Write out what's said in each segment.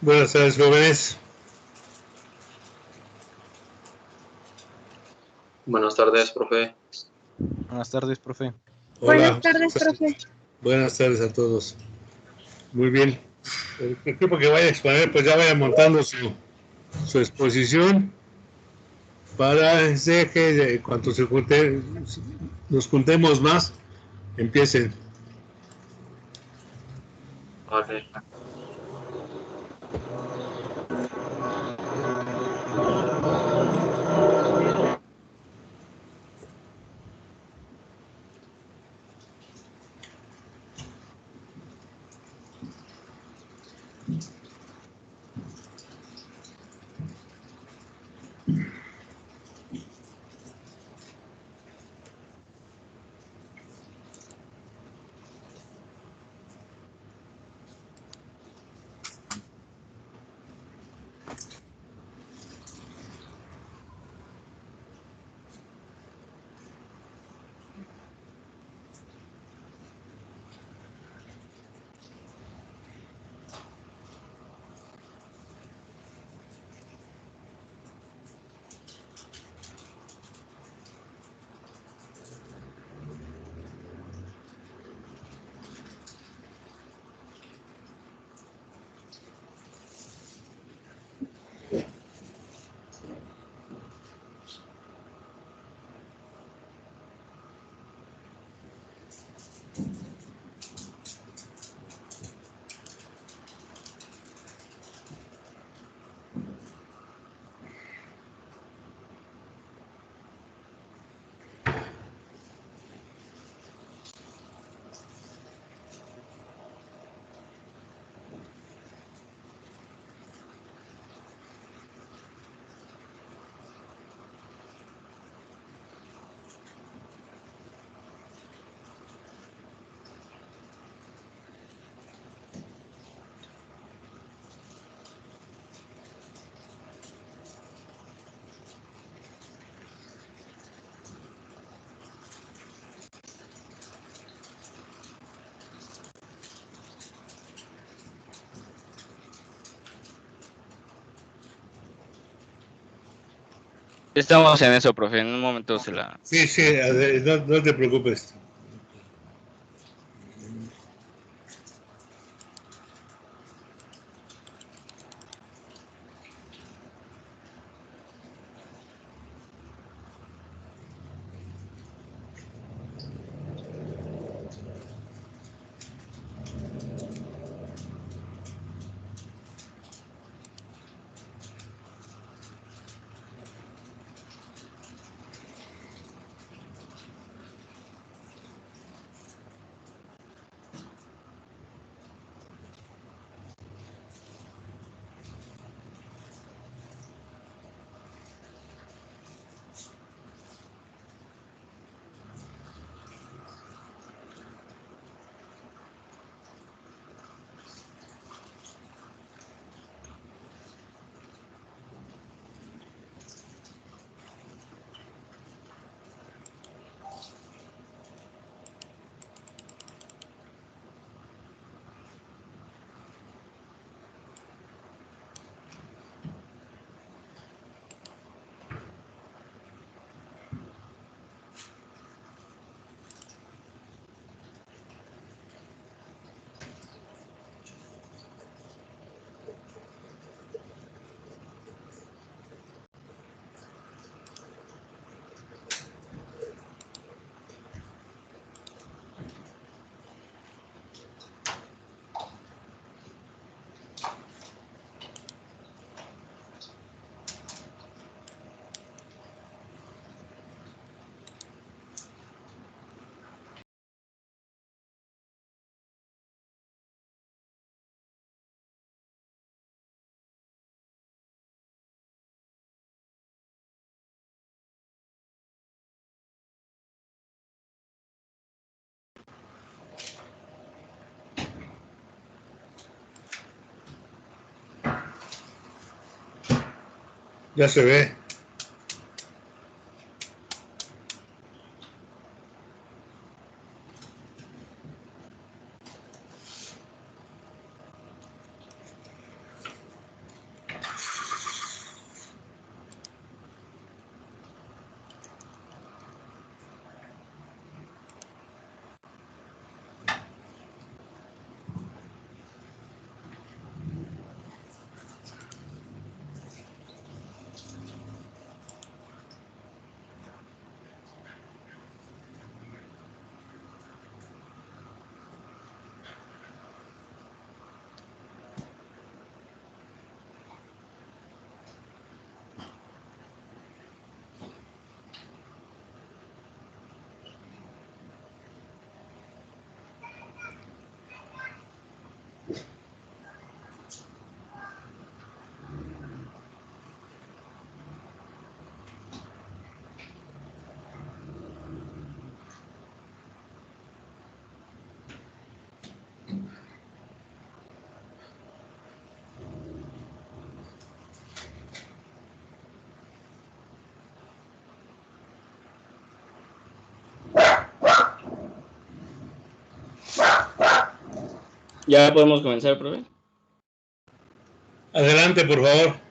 Buenas tardes, jóvenes. Buenas tardes, profe. Buenas tardes, profe. Hola. Buenas tardes, profe. Buenas tardes a todos. Muy bien. El equipo que vaya a exponer, pues ya vaya montando su exposición para que cuando nos juntemos más, empiecen. Vale. Estamos en eso, profe. En un momento se la... Sí, no te preocupes. Ya se ve. Ya podemos comenzar, profe. Adelante, por favor.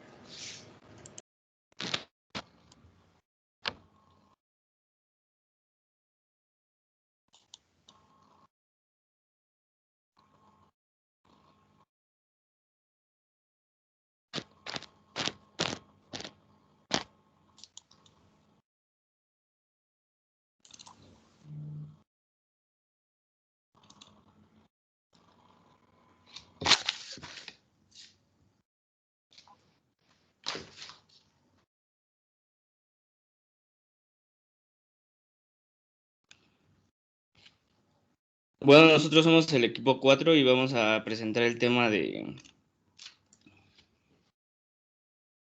Bueno, nosotros somos el equipo 4 y vamos a presentar el tema de...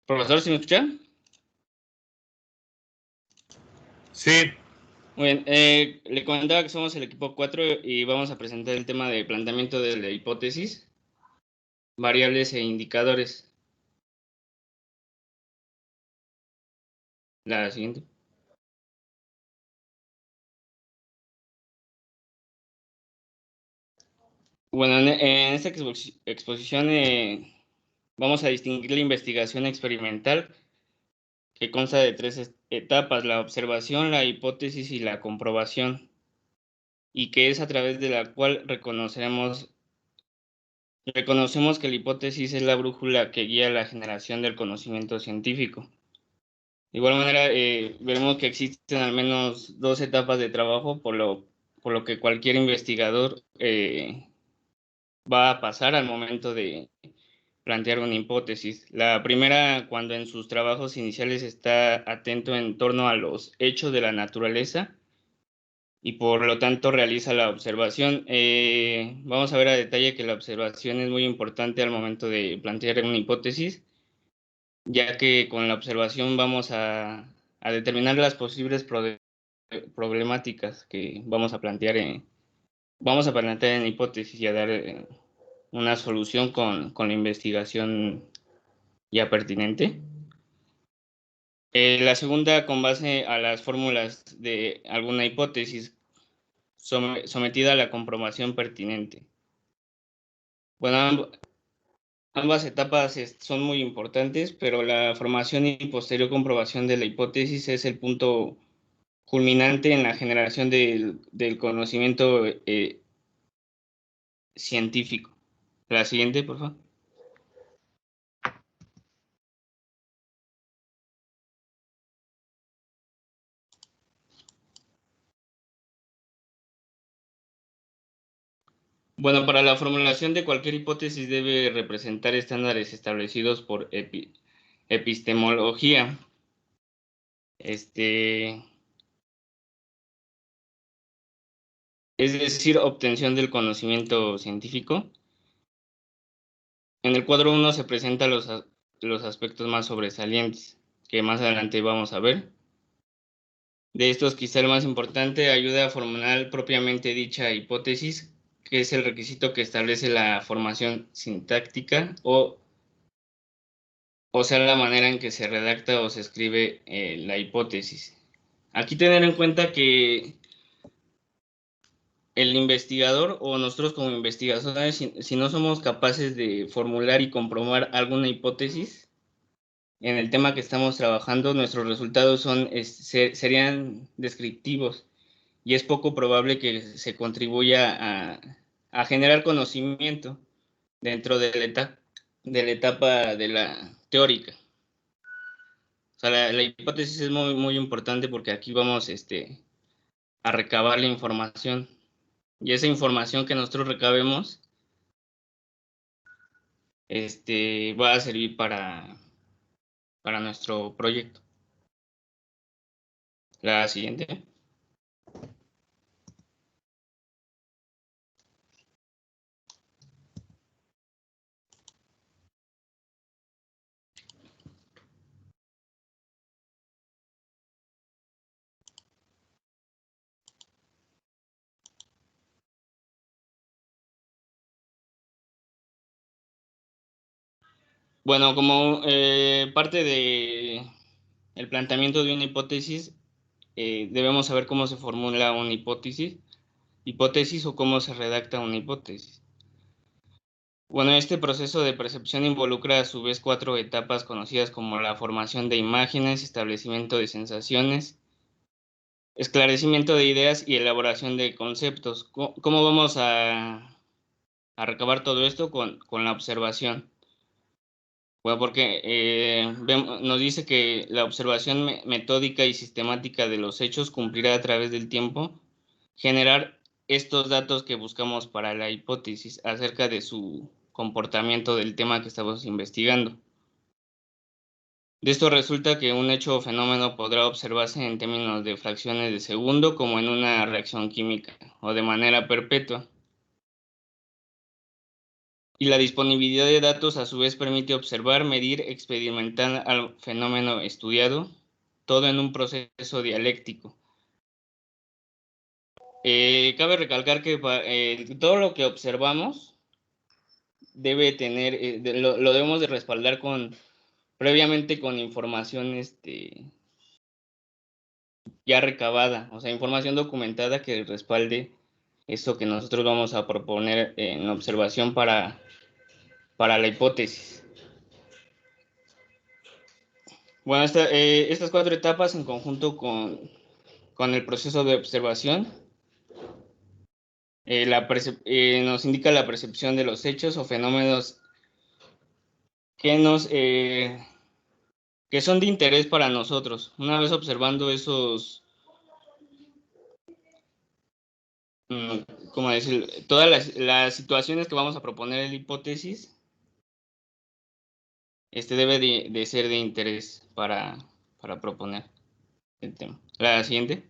Profesor, ¿sí me escucha? Sí. Muy bien, le comentaba que somos el equipo 4 y vamos a presentar el tema de planteamiento de la hipótesis, variables e indicadores. La siguiente. Bueno, en esta exposición vamos a distinguir la investigación experimental, que consta de 3 etapas: la observación, la hipótesis y la comprobación, y que es a través de la cual reconocemos que la hipótesis es la brújula que guía la generación del conocimiento científico. De igual manera, veremos que existen al menos 2 etapas de trabajo, por lo que cualquier investigador va a pasar al momento de plantear una hipótesis. La primera, cuando en sus trabajos iniciales está atento en torno a los hechos de la naturaleza y por lo tanto realiza la observación. Vamos a ver a detalle que la observación es muy importante al momento de plantear una hipótesis, ya que con la observación vamos a determinar las posibles problemáticas que vamos a plantear en hipótesis y a dar una solución con la investigación ya pertinente. La segunda, con base a las fórmulas de alguna hipótesis sometida a la comprobación pertinente. Bueno, ambas etapas son muy importantes, pero la formación y posterior comprobación de la hipótesis es el punto culminante en la generación del conocimiento científico. La siguiente, por favor. Bueno, para la formulación de cualquier hipótesis debe representar estándares establecidos por epistemología. Es decir, obtención del conocimiento científico. En el cuadro 1 se presentan los aspectos más sobresalientes, que más adelante vamos a ver. De estos, quizá el más importante: ayuda a formular propiamente dicha hipótesis, que es el requisito que establece la formación sintáctica, o sea, la manera en que se redacta o se escribe la hipótesis. Aquí tener en cuenta que el investigador o nosotros como investigadores, si no somos capaces de formular y comprobar alguna hipótesis en el tema que estamos trabajando, nuestros resultados serían descriptivos y es poco probable que se contribuya a generar conocimiento dentro de la etapa de la teórica. O sea, la hipótesis es muy, muy importante porque aquí vamos a recabar la información, y esa información que nosotros recabemos va a servir para nuestro proyecto. La siguiente. Bueno, como parte de el planteamiento de una hipótesis, debemos saber cómo se formula una hipótesis o cómo se redacta una hipótesis. Bueno, este proceso de percepción involucra a su vez 4 etapas conocidas como la formación de imágenes, establecimiento de sensaciones, esclarecimiento de ideas y elaboración de conceptos. ¿Cómo vamos a recabar todo esto? Con la observación. Bueno, porque nos dice que la observación metódica y sistemática de los hechos cumplirá a través del tiempo generar estos datos que buscamos para la hipótesis acerca de su comportamiento del tema que estamos investigando. De esto resulta que un hecho o fenómeno podrá observarse en términos de fracciones de segundo, como en una reacción química, o de manera perpetua. Y la disponibilidad de datos a su vez permite observar, medir, experimentar al fenómeno estudiado, todo en un proceso dialéctico. Cabe recalcar que todo lo que observamos debe tener, lo debemos de respaldar previamente con información ya recabada, o sea, información documentada que respalde eso que nosotros vamos a proponer en observación para la hipótesis. Bueno, estas 4 etapas en conjunto con el proceso de observación nos indica la percepción de los hechos o fenómenos que son de interés para nosotros. Una vez observando esos, ¿cómo decir? Todas las situaciones que vamos a proponer en la hipótesis, debe de ser de interés para proponer el tema. La siguiente.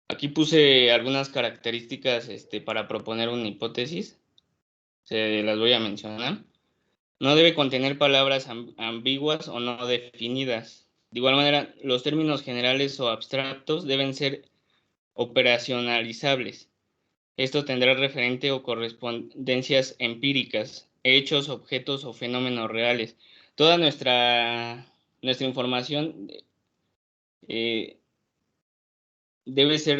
Aquí puse algunas características para proponer una hipótesis. Se las voy a mencionar. No debe contener palabras ambiguas o no definidas. De igual manera, los términos generales o abstractos deben ser operacionalizables. Esto tendrá referente o correspondencias empíricas, hechos, objetos o fenómenos reales. Toda nuestra información debe ser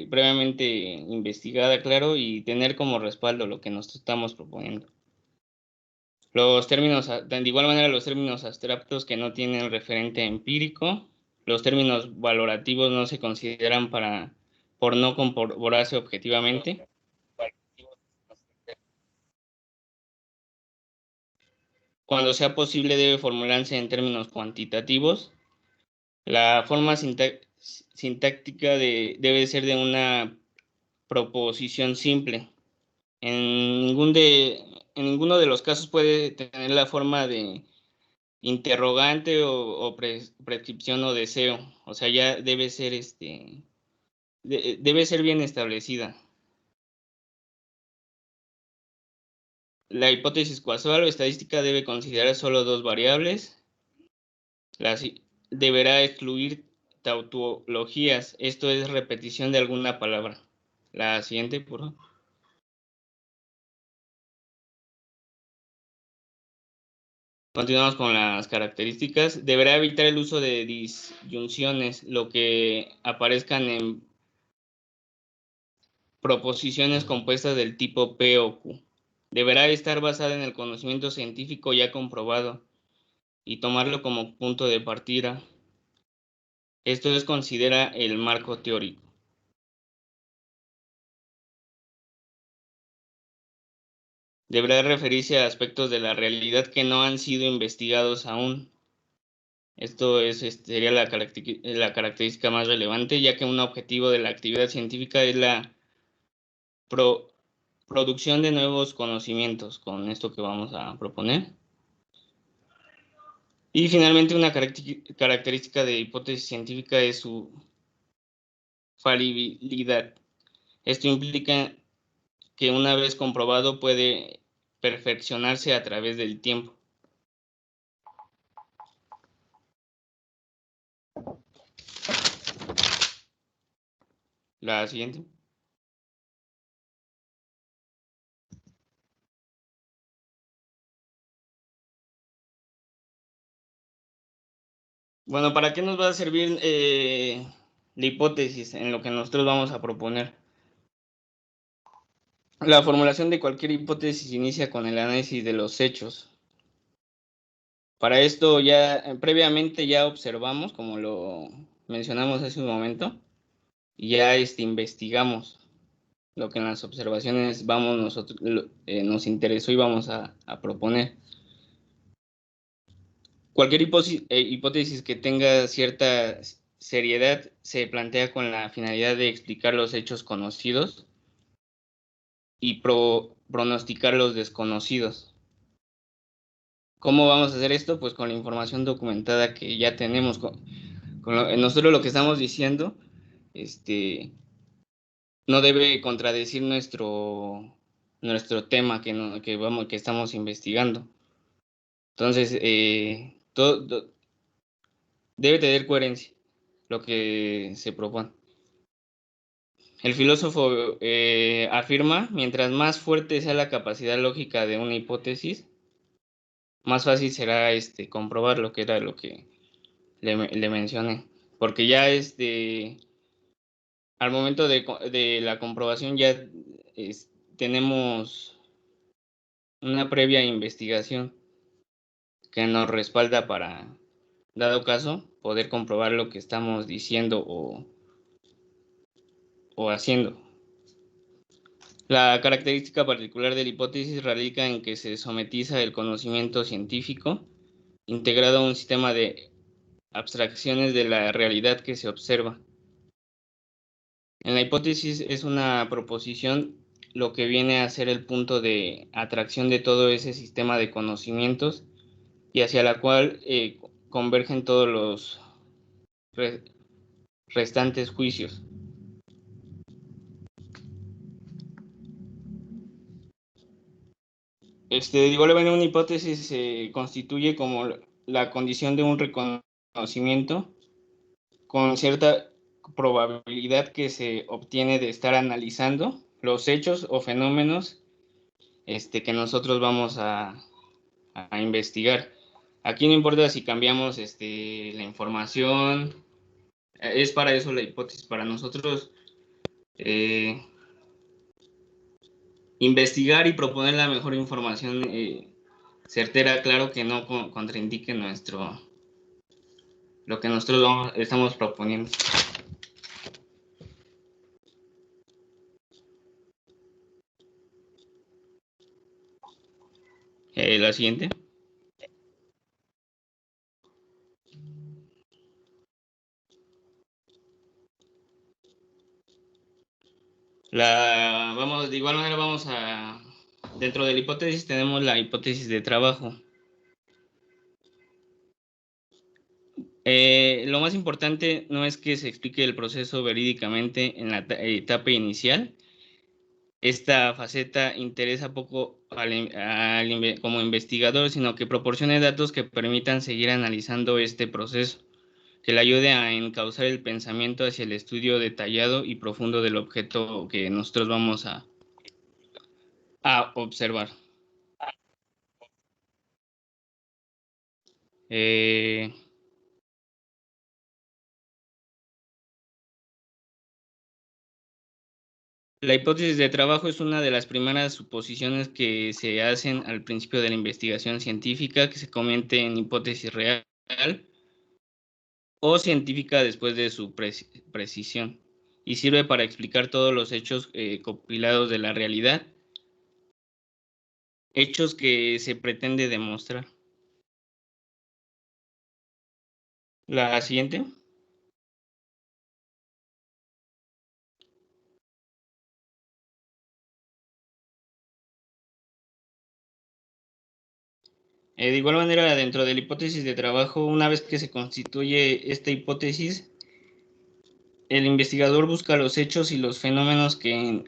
previamente investigada, claro, y tener como respaldo lo que nos estamos proponiendo. De igual manera, los términos abstractos que no tienen referente empírico, los términos valorativos no se consideran por no comprobarse objetivamente. Cuando sea posible, debe formularse en términos cuantitativos. La forma sintáctica debe ser de una proposición simple. En ninguno de los casos puede tener la forma de interrogante o prescripción o deseo. O sea, ya debe ser debe ser bien establecida. La hipótesis causal o estadística debe considerar solo 2 variables. Deberá excluir tautologías, esto es repetición de alguna palabra. La siguiente, por favor. Continuamos con las características. Deberá evitar el uso de disyunciones, lo que aparezcan en proposiciones compuestas del tipo P o Q. Deberá estar basada en el conocimiento científico ya comprobado y tomarlo como punto de partida. Esto considera el marco teórico. Deberá referirse a aspectos de la realidad que no han sido investigados aún. Esto sería la característica más relevante, ya que un objetivo de la actividad científica es la producción de nuevos conocimientos, con esto que vamos a proponer. Y finalmente, una característica de hipótesis científica es su falibilidad. Esto implica que una vez comprobado puede perfeccionarse a través del tiempo. La siguiente. Bueno, ¿para qué nos va a servir la hipótesis en lo que nosotros vamos a proponer? La formulación de cualquier hipótesis inicia con el análisis de los hechos. Para esto previamente ya observamos, como lo mencionamos hace un momento, y ya investigamos lo que en las observaciones nos interesó y vamos a proponer. Cualquier hipótesis que tenga cierta seriedad se plantea con la finalidad de explicar los hechos conocidos y pronosticar los desconocidos. ¿Cómo vamos a hacer esto? Pues con la información documentada que ya tenemos. Nosotros lo que estamos diciendo no debe contradecir nuestro tema que estamos investigando. Entonces, debe tener coherencia lo que se propone. El filósofo afirma, mientras más fuerte sea la capacidad lógica de una hipótesis, más fácil será comprobarlo, que era lo que le mencioné. Porque ya al momento de la comprobación ya tenemos una previa investigación que nos respalda para, dado caso, poder comprobar lo que estamos diciendo o haciendo. La característica particular de la hipótesis radica en que se sometiza el conocimiento científico integrado a un sistema de abstracciones de la realidad que se observa. En la hipótesis es una proposición, lo que viene a ser el punto de atracción de todo ese sistema de conocimientos y hacia la cual convergen todos los restantes juicios. De igual manera, una hipótesis se constituye como la condición de un reconocimiento con cierta probabilidad que se obtiene de estar analizando los hechos o fenómenos que nosotros vamos a investigar. Aquí no importa si cambiamos la información, es para eso la hipótesis, para nosotros investigar y proponer la mejor información certera, claro que no contraindique lo que nosotros estamos proponiendo. La siguiente. De igual manera dentro de la hipótesis tenemos la hipótesis de trabajo. Lo más importante no es que se explique el proceso verídicamente en la etapa inicial. Esta faceta interesa poco como investigador, sino que proporcione datos que permitan seguir analizando este proceso, que le ayude a encauzar el pensamiento hacia el estudio detallado y profundo del objeto que nosotros vamos a observar. La hipótesis de trabajo es una de las primeras suposiciones que se hacen al principio de la investigación científica, que se convierte en hipótesis real o científica después de su precisión, y sirve para explicar todos los hechos compilados de la realidad, hechos que se pretende demostrar. La siguiente. De igual manera, dentro de la hipótesis de trabajo, una vez que se constituye esta hipótesis, el investigador busca los hechos y los fenómenos que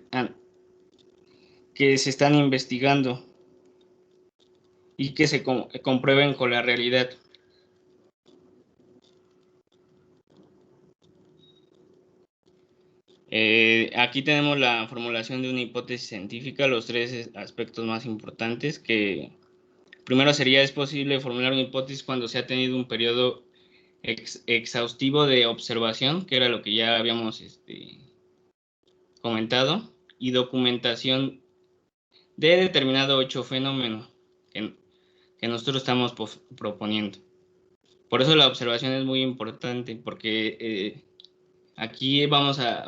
se están investigando y que se comprueben con la realidad. Aquí tenemos la formulación de una hipótesis científica, los tres aspectos más importantes, que primero sería: es posible formular una hipótesis cuando se ha tenido un periodo exhaustivo de observación, que era lo que ya habíamos comentado, y documentación de determinado hecho o fenómeno que nosotros estamos proponiendo. Por eso la observación es muy importante, porque aquí vamos a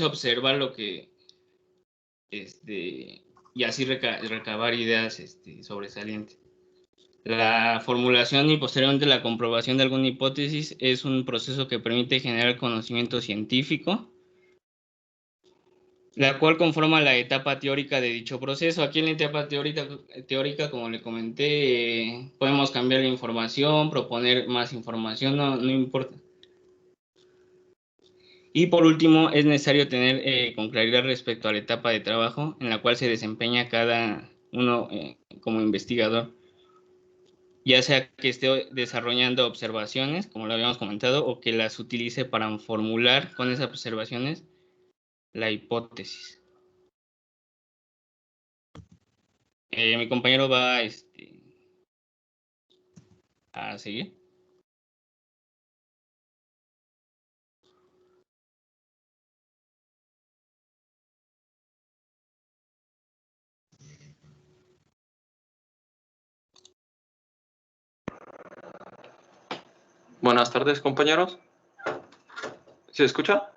observar lo que y así recabar ideas sobresalientes. La formulación y posteriormente la comprobación de alguna hipótesis es un proceso que permite generar conocimiento científico, la cual conforma la etapa teórica de dicho proceso. Aquí en la etapa teórica, como le comenté, podemos cambiar la información, proponer más información, no importa. Y por último, es necesario tener con claridad respecto a la etapa de trabajo en la cual se desempeña cada uno como investigador, ya sea que esté desarrollando observaciones, como lo habíamos comentado, o que las utilice para formular con esas observaciones la hipótesis. Mi compañero va a seguir. Buenas tardes, compañeros. ¿Se escucha?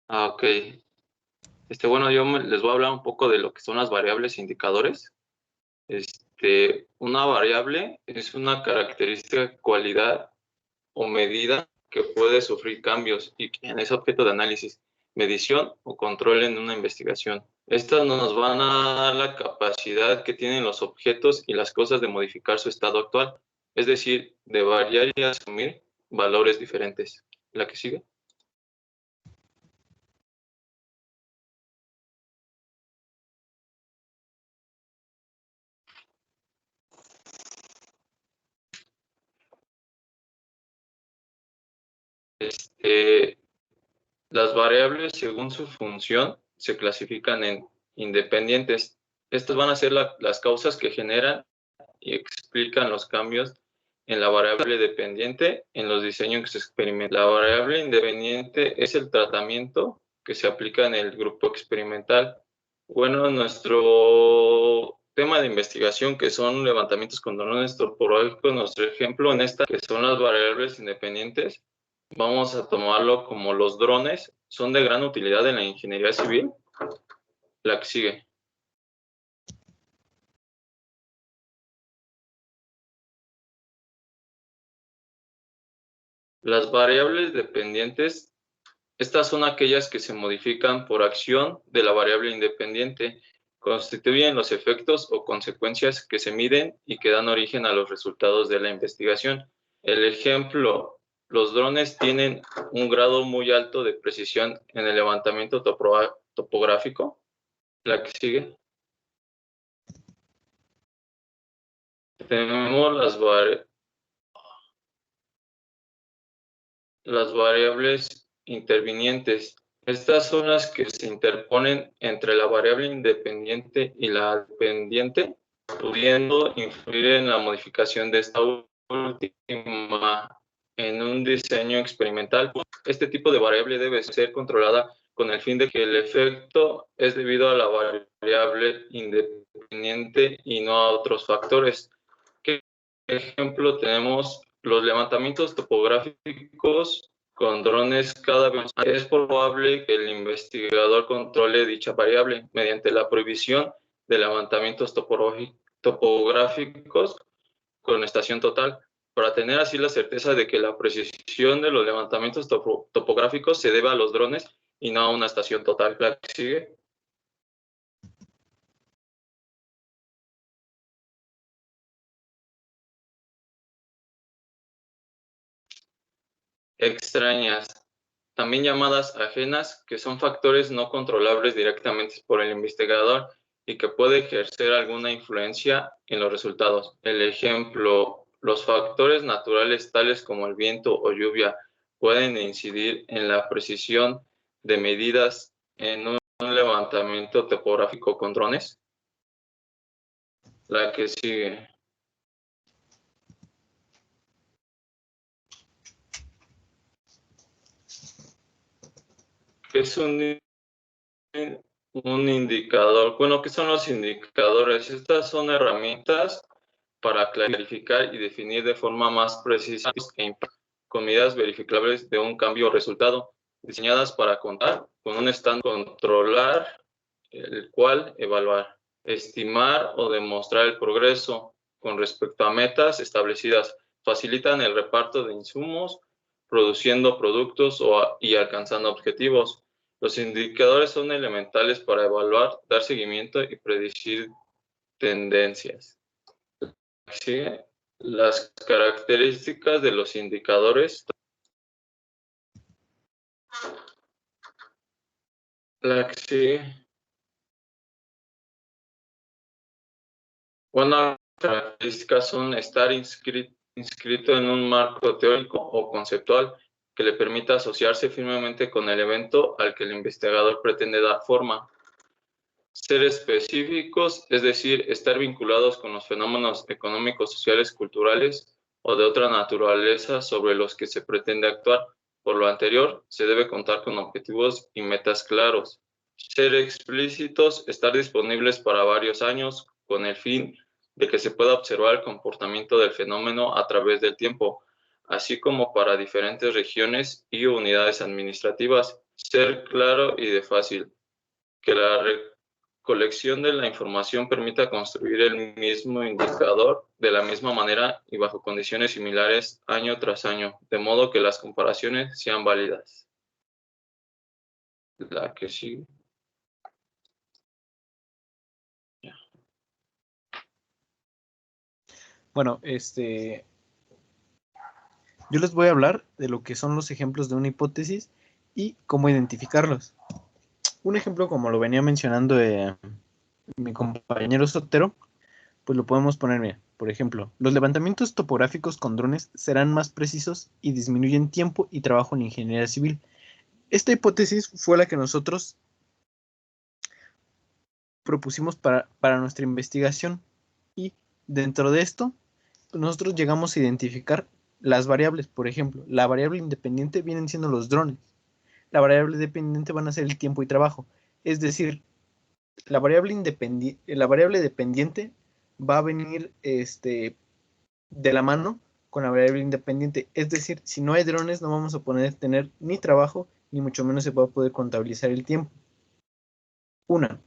Ok. Bueno, yo les voy a hablar un poco de lo que son las variables e indicadores. Una variable es una característica, cualidad o medida que puede sufrir cambios y que es objeto de análisis, medición o control en una investigación. Estas nos van a dar la capacidad que tienen los objetos y las cosas de modificar su estado actual, es decir, de variar y asumir valores diferentes. ¿La que sigue? Las variables, según su función, se clasifican en independientes. Estas van a ser las causas que generan y explican los cambios en la variable dependiente en los diseños que se experimentan. La variable independiente es el tratamiento que se aplica en el grupo experimental. Bueno, nuestro tema de investigación, que son levantamientos con drones topológicos, nuestro ejemplo en esta, que son las variables independientes, vamos a tomarlo como los drones son de gran utilidad en la ingeniería civil. La que sigue. Las variables dependientes, estas son aquellas que se modifican por acción de la variable independiente, constituyen los efectos o consecuencias que se miden y que dan origen a los resultados de la investigación. El ejemplo, los drones tienen un grado muy alto de precisión en el levantamiento topográfico. La que sigue. Tenemos las variables intervinientes. Estas son las que se interponen entre la variable independiente y la dependiente, pudiendo influir en la modificación de esta última en un diseño experimental. Este tipo de variable debe ser controlada con el fin de que el efecto es debido a la variable independiente y no a otros factores. ¿Qué ejemplo tenemos? Los levantamientos topográficos con drones cada vez más. Es probable que el investigador controle dicha variable mediante la prohibición de levantamientos topográficos con estación total, para tener así la certeza de que la precisión de los levantamientos topográficos se debe a los drones y no a una estación total. ¿La que sigue? Extrañas, también llamadas ajenas, que son factores no controlables directamente por el investigador y que puede ejercer alguna influencia en los resultados. El ejemplo, los factores naturales tales como el viento o lluvia pueden incidir en la precisión de medidas en un levantamiento topográfico con drones? La que sigue. ¿Qué es un indicador? Bueno, ¿qué son los indicadores? Estas son herramientas para clarificar y definir de forma más precisa con medidas verificables de un cambio o resultado, diseñadas para contar con un estándar, controlar, el cual evaluar, estimar o demostrar el progreso con respecto a metas establecidas, facilitan el reparto de insumos, produciendo productos y alcanzando objetivos. Los indicadores son elementales para evaluar, dar seguimiento y predecir tendencias. ¿Sí? Las características de los indicadores. Una característica son estar inscrito en un marco teórico o conceptual que le permita asociarse firmemente con el evento al que el investigador pretende dar forma. Ser específicos, es decir, estar vinculados con los fenómenos económicos, sociales, culturales o de otra naturaleza sobre los que se pretende actuar. Por lo anterior, se debe contar con objetivos y metas claros. Ser explícitos, estar disponibles para varios años con el fin de que se pueda observar el comportamiento del fenómeno a través del tiempo, así como para diferentes regiones y unidades administrativas. Ser claro y de fácil, que la colección de la información permita construir el mismo indicador de la misma manera y bajo condiciones similares año tras año, de modo que las comparaciones sean válidas. La que sigue. Bueno, yo les voy a hablar de lo que son los ejemplos de una hipótesis y cómo identificarlos. Un ejemplo, como lo venía mencionando mi compañero Sotero, pues lo podemos poner, mira, por ejemplo, los levantamientos topográficos con drones serán más precisos y disminuyen tiempo y trabajo en ingeniería civil. Esta hipótesis fue la que nosotros propusimos para nuestra investigación y dentro de esto nosotros llegamos a identificar las variables. Por ejemplo, la variable independiente vienen siendo los drones, la variable dependiente van a ser el tiempo y trabajo, es decir, la variable dependiente va a venir de la mano con la variable independiente, es decir, si no hay drones no vamos a poder tener ni trabajo ni mucho menos se va a poder contabilizar el tiempo.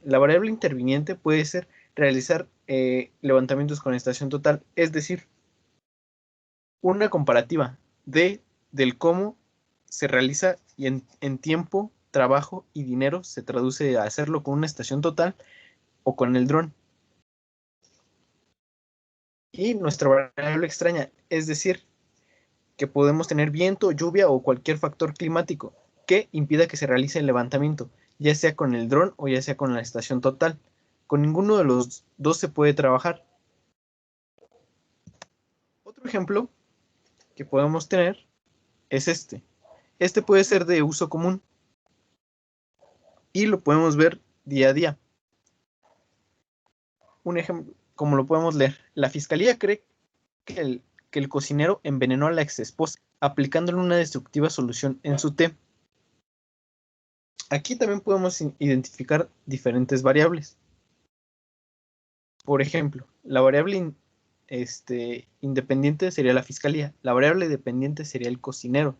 La variable interviniente puede ser realizar levantamientos con estación total, es decir, una comparativa del cómo se realiza y en tiempo, trabajo y dinero se traduce a hacerlo con una estación total o con el dron. Y nuestra variable extraña, es decir, que podemos tener viento, lluvia o cualquier factor climático que impida que se realice el levantamiento, ya sea con el dron o ya sea con la estación total. Con ninguno de los dos se puede trabajar. Otro ejemplo que podemos tener es este. Este puede ser de uso común y lo podemos ver día a día. Un ejemplo, como lo podemos leer, la fiscalía cree que el cocinero envenenó a la exesposa aplicándole una destructiva solución en su té. Aquí también podemos identificar diferentes variables. Por ejemplo, la variable independiente sería la fiscalía, la variable dependiente sería el cocinero.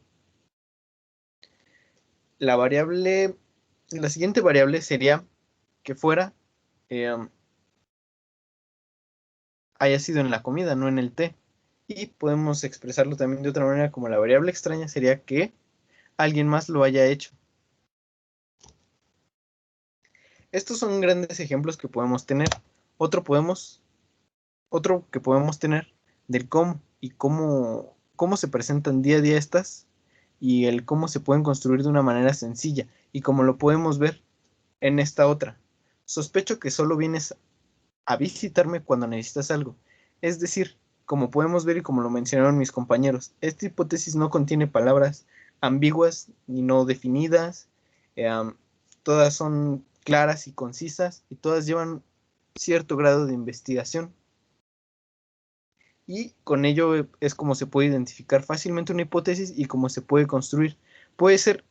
La siguiente variable sería que fuera haya sido en la comida, no en el té. Y podemos expresarlo también de otra manera, como la variable extraña sería que alguien más lo haya hecho. Estos son grandes ejemplos que podemos tener. Otro que podemos tener del cómo y cómo se presentan día a día estas y el cómo se pueden construir de una manera sencilla y como lo podemos ver en esta otra. Sospecho que solo vienes a visitarme cuando necesitas algo. Es decir, como podemos ver y como lo mencionaron mis compañeros, esta hipótesis no contiene palabras ambiguas ni no definidas, Todas son claras y concisas y todas llevan cierto grado de investigación. Y con ello es como se puede identificar fácilmente una hipótesis y cómo se puede construir. Puede ser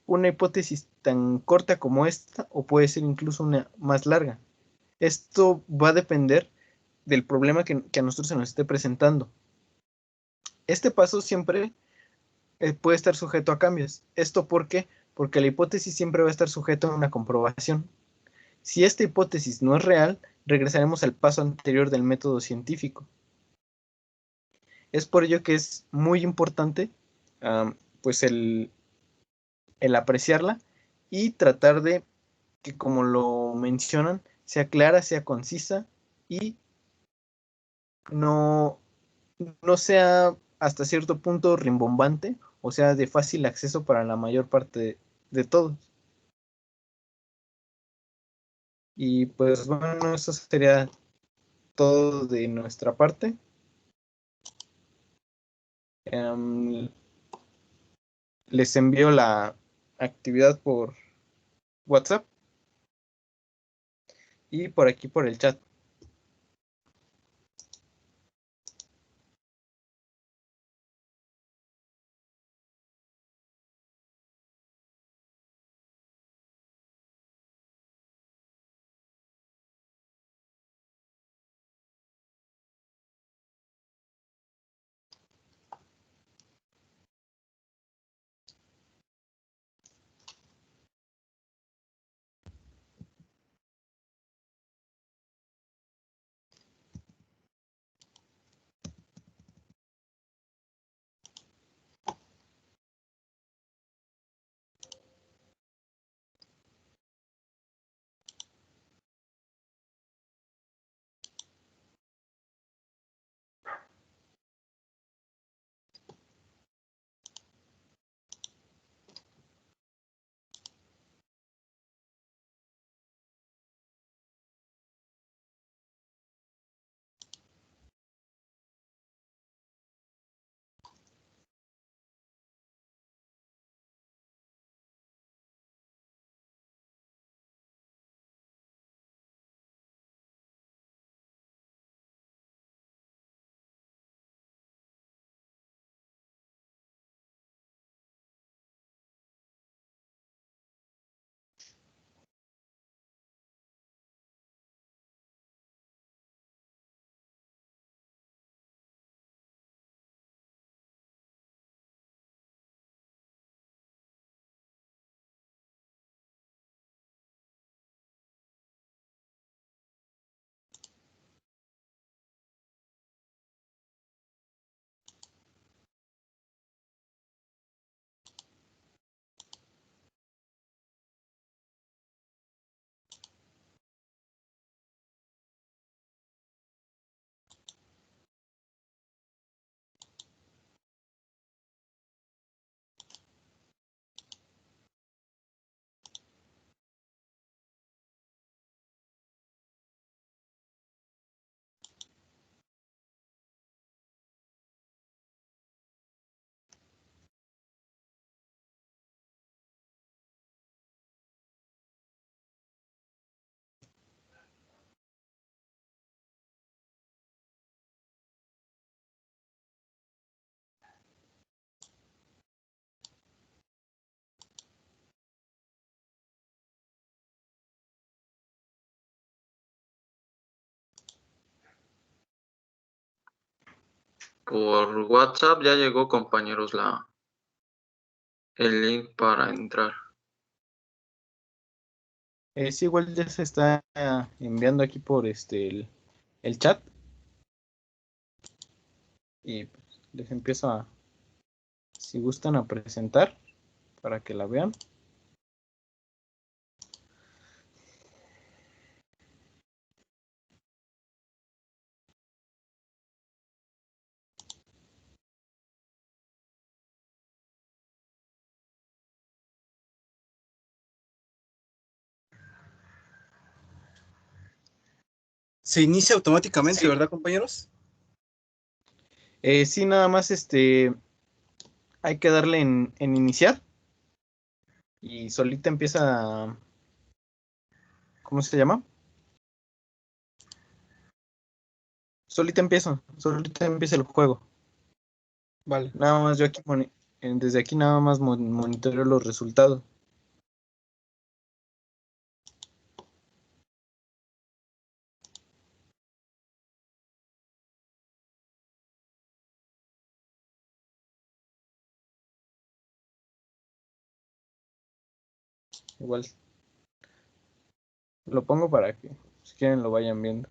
una hipótesis tan corta como esta o puede ser incluso una más larga. Esto va a depender del problema que a nosotros se nos esté presentando. Este paso siempre puede estar sujeto a cambios. ¿Esto por qué? Porque la hipótesis siempre va a estar sujeta a una comprobación. Si esta hipótesis no es real, regresaremos al paso anterior del método científico. Es por ello que es muy importante pues el apreciarla y tratar de que, como lo mencionan, sea clara, sea concisa y no sea hasta cierto punto rimbombante, o sea, de fácil acceso para la mayor parte de todos. Y pues bueno, eso sería todo de nuestra parte. Les envío la actividad por WhatsApp y por aquí por el chat. Por WhatsApp ya llegó, compañeros, el link para entrar. Sí, igual ya se está enviando aquí por el chat. Y pues, les empiezo si gustan, a presentar para que la vean. Se inicia automáticamente, Sí. ¿verdad, compañeros? Sí, nada más hay que darle en iniciar. y solita empieza, ¿cómo se llama? Solita empieza el juego. Vale. Nada más yo aquí, desde aquí nada más monitoreo los resultados. Igual lo pongo para que si quieren lo vayan viendo.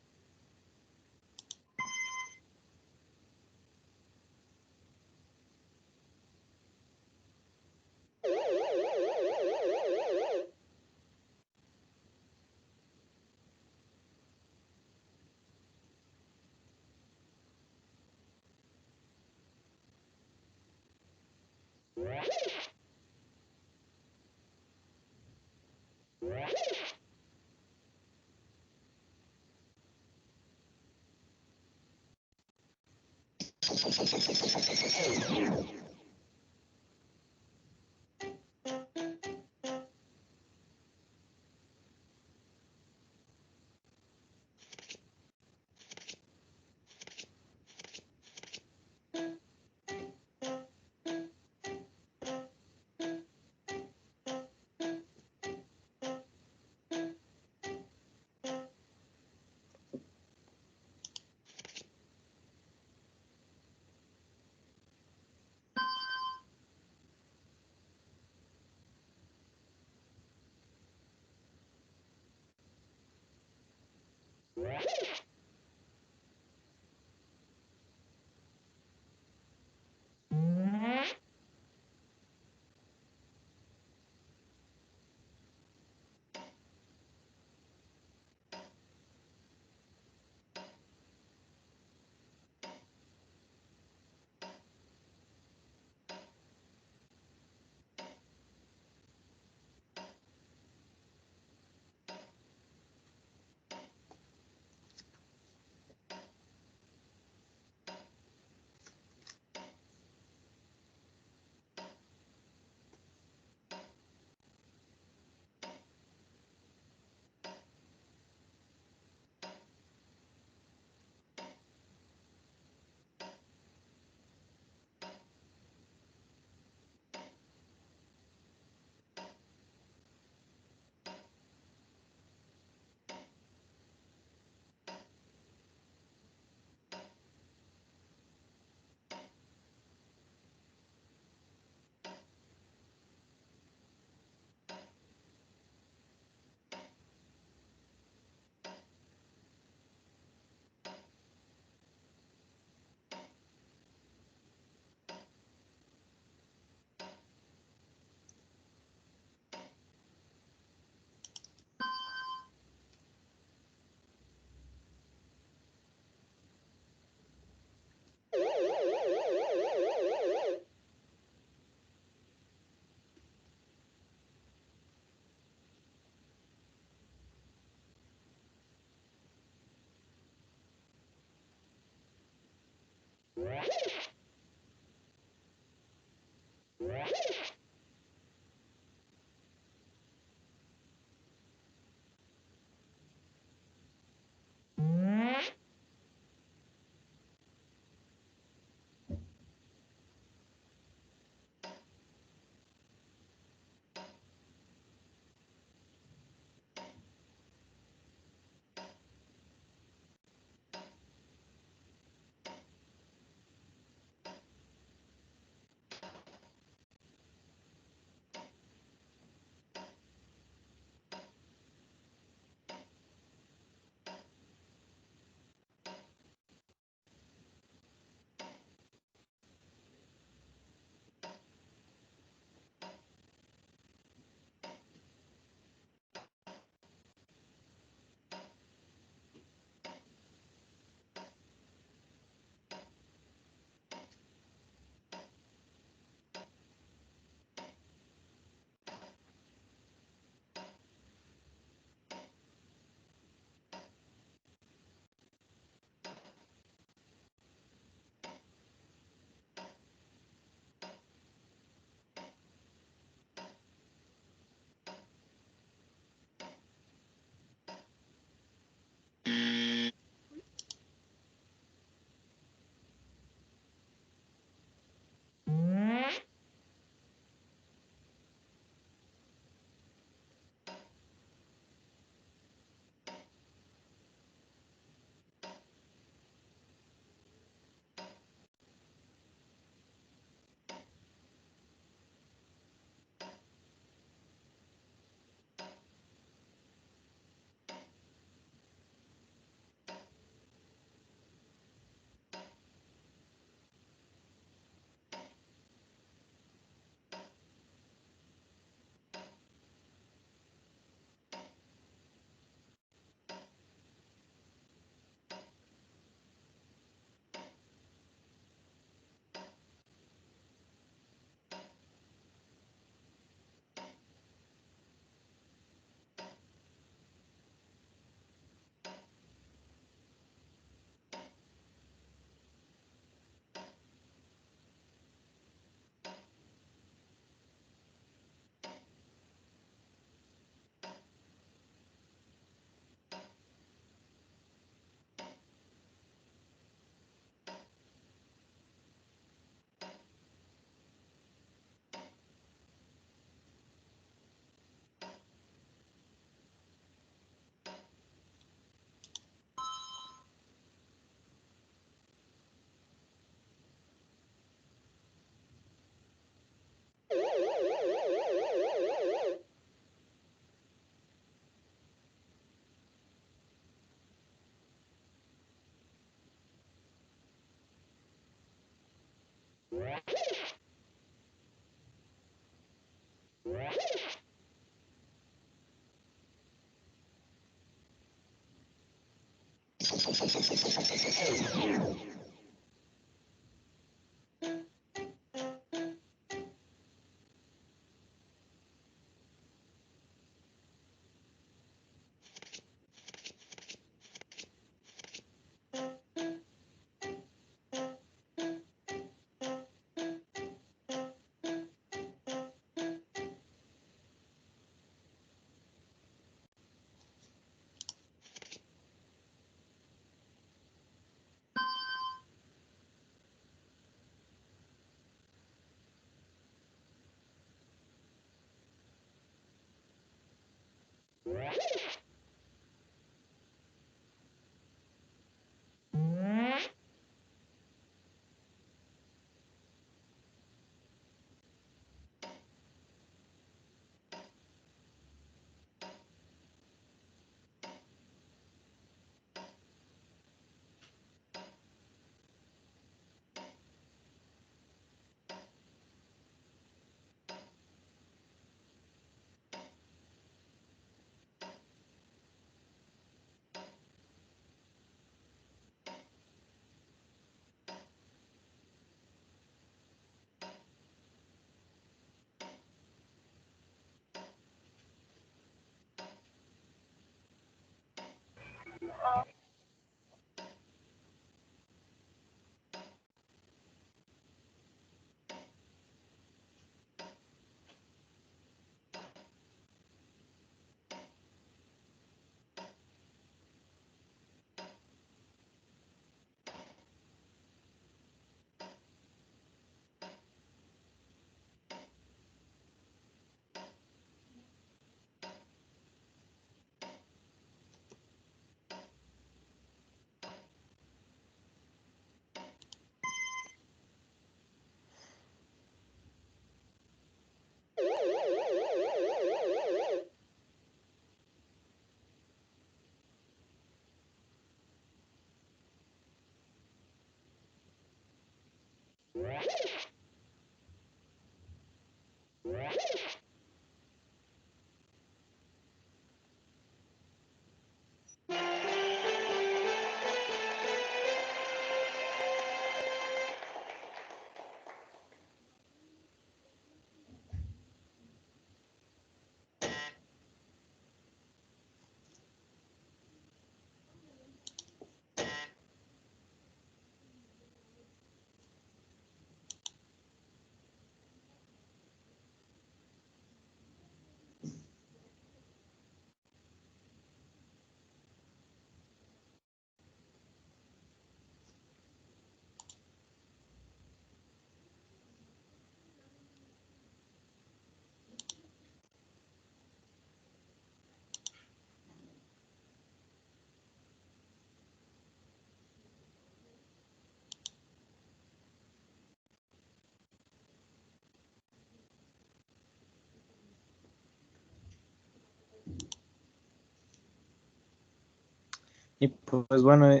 Y pues bueno,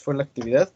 fue la actividad.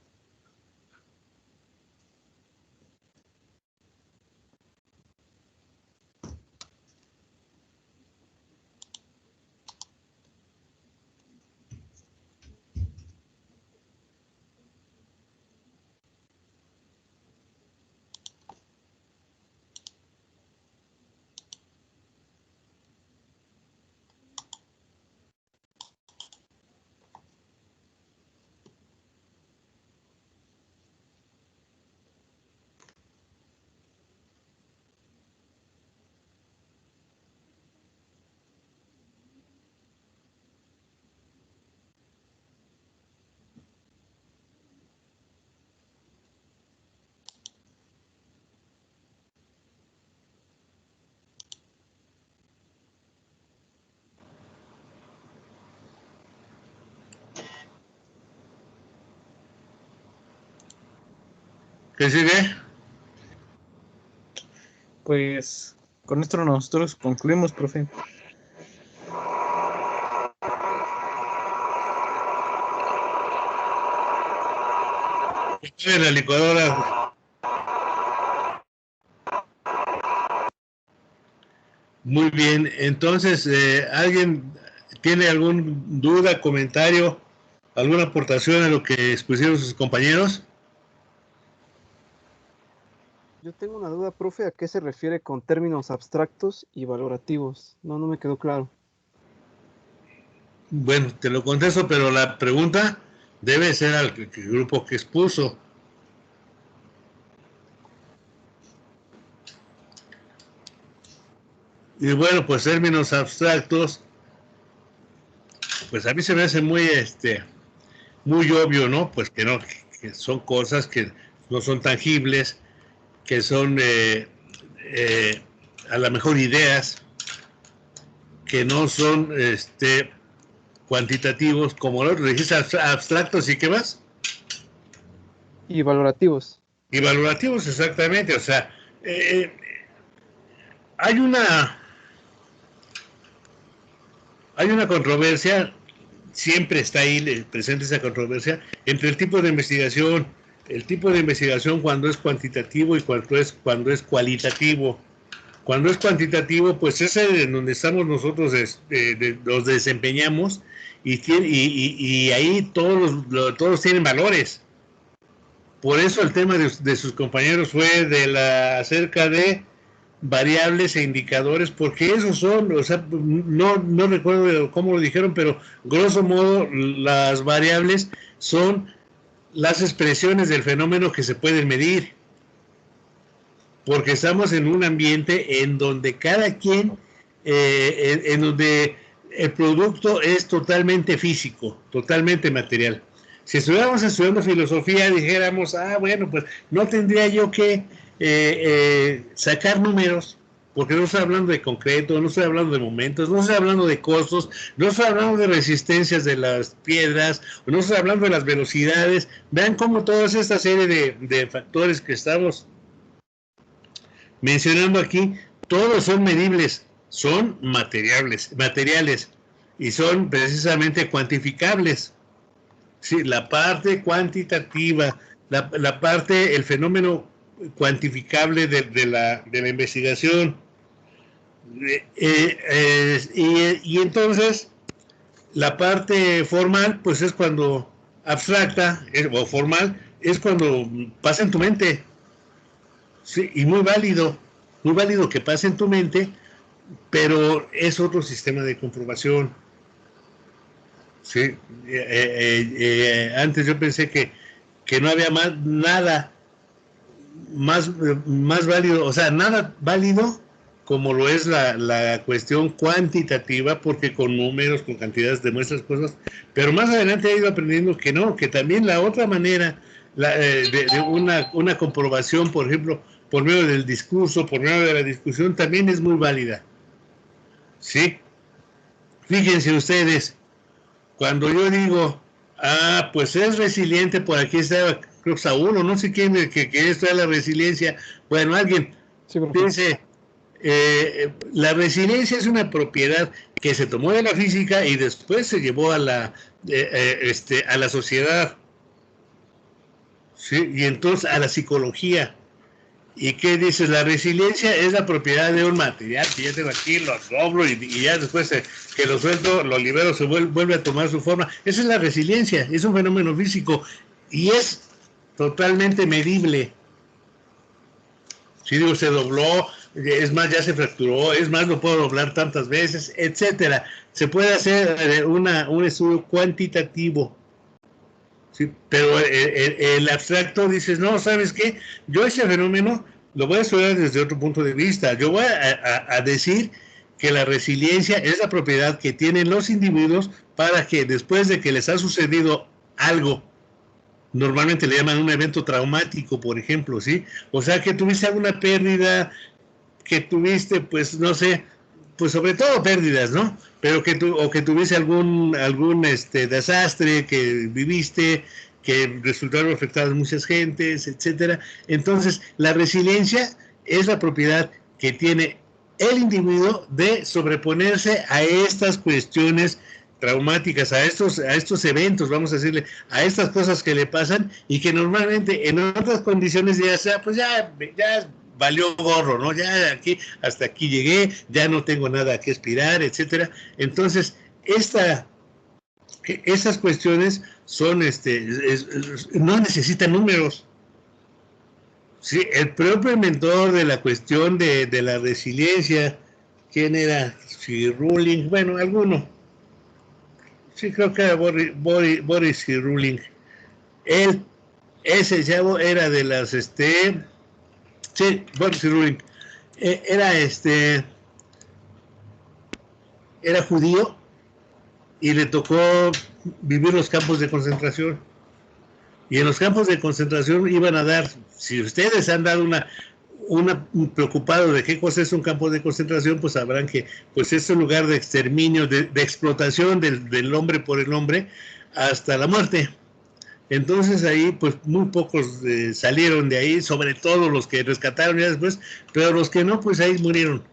¿Qué sigue? Pues con esto nosotros concluimos, profe. En la licuadora. Muy bien, entonces, ¿alguien tiene alguna duda, comentario, alguna aportación a lo que expusieron sus compañeros? Yo tengo una duda, profe, ¿a qué se refiere con términos abstractos y valorativos? No me quedó claro. Bueno, te lo contesto, pero la pregunta debe ser al grupo que expuso. Y bueno, pues términos abstractos, pues a mí se me hace muy obvio, ¿no? Pues que no, que son cosas que no son tangibles, que son a lo mejor ideas, que no son cuantitativos, como lo dijiste, abstractos y qué más. Y valorativos. Y valorativos, exactamente. O sea, hay una controversia, siempre está ahí presente esa controversia, entre el tipo de investigación cuando es cuantitativo y cuando es cualitativo. Cuando es cuantitativo, pues es en donde estamos nosotros, nos desempeñamos y ahí todos tienen valores. Por eso el tema de sus compañeros fue acerca de variables e indicadores, porque esos son, o sea, no recuerdo cómo lo dijeron, pero grosso modo las variables son las expresiones del fenómeno que se pueden medir, porque estamos en un ambiente en donde cada quien, en donde el producto es totalmente físico, totalmente material. Si estuviéramos estudiando filosofía, dijéramos, bueno, pues no tendría yo que sacar números, porque no estoy hablando de concreto, no estoy hablando de momentos, no estoy hablando de costos, no estoy hablando de resistencias de las piedras, no estoy hablando de las velocidades. Vean cómo toda esta serie de factores que estamos mencionando aquí, todos son medibles, son materiales y son precisamente cuantificables. Sí, la parte cuantitativa, la parte, el fenómeno cuantificable de la investigación. Y entonces, la parte formal, pues es cuando abstracta o formal, es cuando pasa en tu mente. Sí, y muy válido que pase en tu mente, pero es otro sistema de comprobación. Sí, antes yo pensé que no había nada más válido, o sea, nada válido como lo es la cuestión cuantitativa, porque con números, con cantidades demuestras cosas, pero más adelante he ido aprendiendo que no, que también la otra manera de una comprobación, por ejemplo, por medio del discurso, por medio de la discusión, también es muy válida. ¿Sí? Fíjense ustedes, cuando yo digo, pues es resiliente, por aquí está, creo que Saúl, o no sé quién, que esto es la resiliencia. Bueno, alguien dice, la resiliencia es una propiedad que se tomó de la física y después se llevó a la sociedad, ¿sí? Y entonces a la psicología. ¿Y qué dices? La resiliencia es la propiedad de un material que ya tengo aquí, lo doblo y ya después que lo suelto, lo libero, se vuelve a tomar su forma. Esa es la resiliencia, es un fenómeno físico y es totalmente medible. Si digo, se dobló, es más, ya se fracturó, es más, lo puedo doblar tantas veces, etcétera. Se puede hacer un estudio cuantitativo. Sí, pero el abstracto dices, no, ¿sabes qué? Yo ese fenómeno lo voy a estudiar desde otro punto de vista. Yo voy a decir que la resiliencia es la propiedad que tienen los individuos para que después de que les ha sucedido algo, normalmente le llaman un evento traumático, por ejemplo, ¿sí? O sea, que tuviste alguna pérdida, que tuviste, pues, no sé, pues sobre todo pérdidas, ¿no? Pero que tuviste algún desastre que viviste, que resultaron afectadas muchas gentes, etcétera. Entonces, la resiliencia es la propiedad que tiene el individuo de sobreponerse a estas cuestiones traumáticas, a estos eventos, vamos a decirle, a estas cosas que le pasan y que normalmente en otras condiciones ya sea, pues ya valió gorro, ¿no? Ya aquí, hasta aquí llegué, ya no tengo nada que aspirar, etcétera. Entonces, esas cuestiones son, no necesitan números. Sí, el propio inventor de la cuestión de la resiliencia, ¿quién era? Si Ruling, bueno, alguno. Sí, creo que era Boris Ruling. Ese chavo era de las, sí, Boris Ruling. Era judío y le tocó vivir los campos de concentración. Y en los campos de concentración iban a dar, si ustedes han dado un preocupado de qué cosa es un campo de concentración, pues sabrán que pues es un lugar de exterminio, de explotación del hombre por el hombre hasta la muerte. Entonces ahí pues muy pocos salieron de ahí, sobre todo los que rescataron ya después, pero los que no, pues ahí murieron.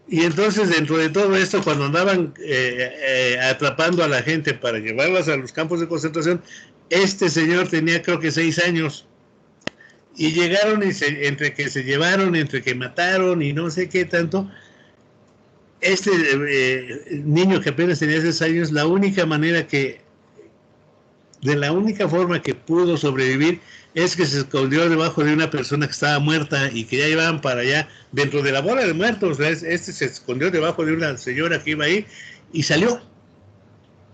Y entonces dentro de todo esto, cuando andaban atrapando a la gente para llevarlas a los campos de concentración, este señor tenía creo que 6 años. Y llegaron y entre que se llevaron, entre que mataron y no sé qué tanto, niño que apenas tenía 6 años, de la única forma que pudo sobrevivir es que se escondió debajo de una persona que estaba muerta y que ya llevaban para allá, dentro de la bola de muertos. Se escondió debajo de una señora que iba ahí y salió.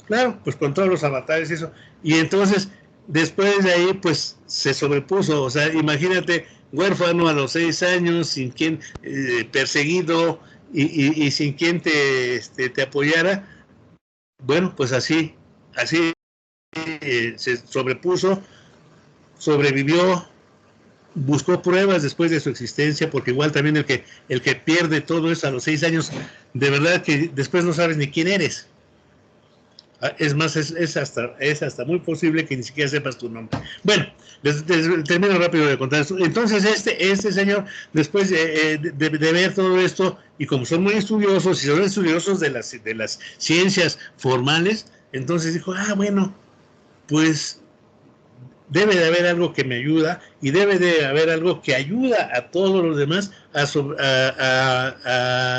Claro, pues con todos los avatares y eso. Y entonces, después de ahí, pues se sobrepuso. O sea, imagínate, huérfano a los 6 años, sin quien, perseguido y sin quien te apoyara. Bueno, pues así se sobrepuso, sobrevivió, buscó pruebas después de su existencia, porque igual también el que pierde todo eso a los 6 años, de verdad que después no sabes ni quién eres. Es más, es hasta muy posible que ni siquiera sepas tu nombre. Bueno, termino rápido de contar esto. Entonces este señor, después de ver todo esto, y como son muy estudiosos, y son estudiosos de las ciencias formales, entonces dijo, bueno, pues debe de haber algo que me ayuda, y debe de haber algo que ayuda a todos los demás a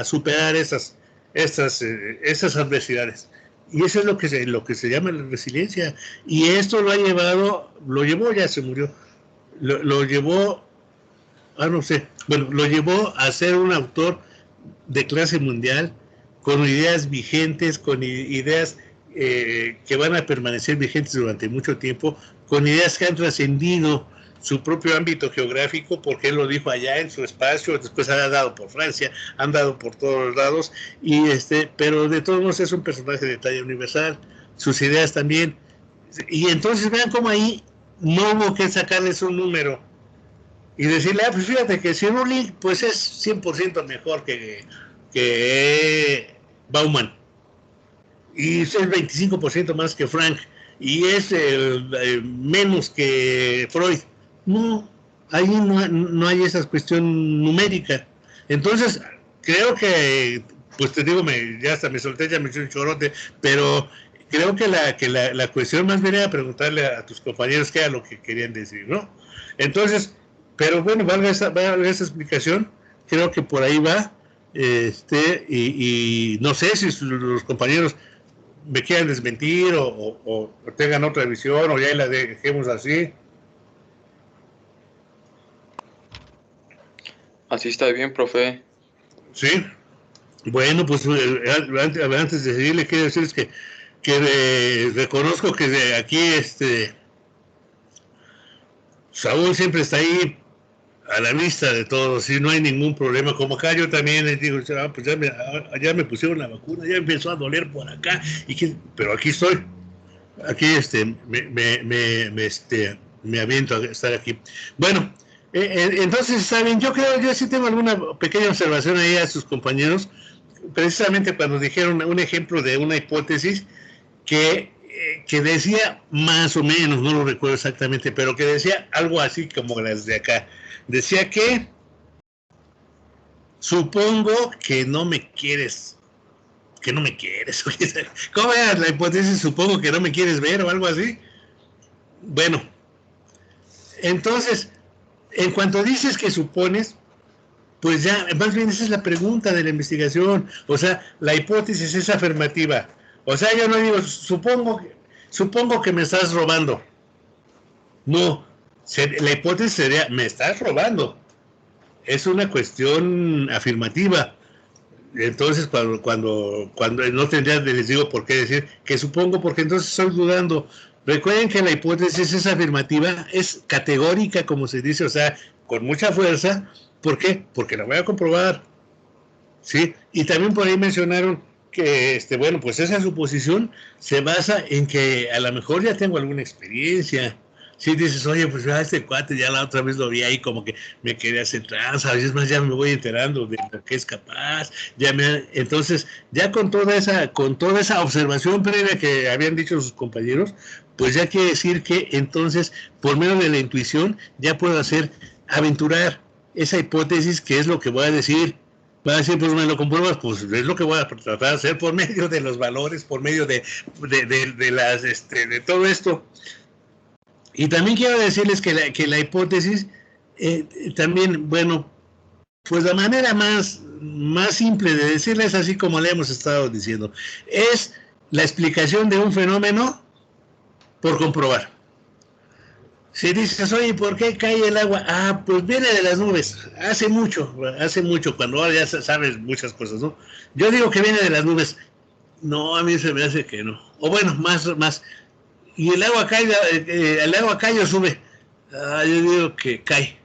superar esas adversidades. Y eso es lo que se llama la resiliencia. Y esto lo llevó, ya se murió, lo llevó a ser un autor de clase mundial, con ideas vigentes, con ideas que van a permanecer vigentes durante mucho tiempo, con ideas que han trascendido su propio ámbito geográfico, porque él lo dijo allá en su espacio, después ha dado por Francia, han dado por todos los lados, pero de todos modos es un personaje de talla universal, sus ideas también. Y entonces vean cómo ahí no hubo que sacarles un número y decirle, pues fíjate que si Ruling pues es 100% mejor que Bauman, y es 25% más que Frank, y es menos que Freud. No, ahí no hay esa cuestión numérica. Entonces, creo que, pues te digo, ya hasta me solté, ya me hice un chorote, pero creo que la cuestión más bien era preguntarle a tus compañeros qué era lo que querían decir, ¿no? Entonces, pero bueno, valga esa explicación, creo que por ahí va, y no sé si los compañeros me quieran desmentir o tengan otra visión, o ya la dejemos así. Así está bien, profe. Sí. Bueno, pues antes de seguirle, quiero decirles que reconozco que de aquí Saúl siempre está ahí a la vista de todos, y no hay ningún problema. Como acá yo también les digo, pues ya me pusieron la vacuna, ya empezó a doler por acá, pero aquí estoy. Aquí me aviento a estar aquí. Bueno, entonces está bien. Yo sí tengo alguna pequeña observación ahí a sus compañeros, precisamente cuando dijeron un ejemplo de una hipótesis que decía más o menos, no lo recuerdo exactamente, pero que decía algo así como las de acá. Decía que supongo que no me quieres. ¿Cómo era la hipótesis? Supongo que no me quieres ver o algo así. Bueno, entonces, en cuanto dices que supones, pues ya, más bien esa es la pregunta de la investigación. O sea, la hipótesis es afirmativa. O sea, yo no digo, supongo que me estás robando. No, la hipótesis sería, me estás robando. Es una cuestión afirmativa. Entonces, cuando no tendría, les digo por qué decir que supongo, porque entonces estoy dudando. Recuerden que la hipótesis es afirmativa, es categórica, como se dice, o sea, con mucha fuerza. ¿Por qué? Porque la voy a comprobar. ¿Sí? Y también por ahí mencionaron que, bueno, pues esa suposición se basa en que a lo mejor ya tengo alguna experiencia. Si dices, oye, pues a este cuate ya la otra vez lo vi ahí como que me quería hacer tranza, a veces más ya me voy enterando de lo que es capaz, entonces, ya con toda esa observación previa que habían dicho sus compañeros, pues ya quiere decir que entonces, por medio de la intuición, ya puedo aventurar esa hipótesis, que es lo que voy a decir. Va a decir, pues me lo compruebas, pues es lo que voy a tratar de hacer por medio de los valores, por medio de todo esto. Y también quiero decirles que la hipótesis, también, bueno, pues la manera más simple de decirles, así como le hemos estado diciendo, es la explicación de un fenómeno por comprobar. Si dices, oye, ¿por qué cae el agua? Ah, pues viene de las nubes, hace mucho, cuando ahora ya sabes muchas cosas, ¿no? Yo digo que viene de las nubes. No, a mí se me hace que no. O bueno, más, y el agua cae o sube. Ah, yo digo que cae.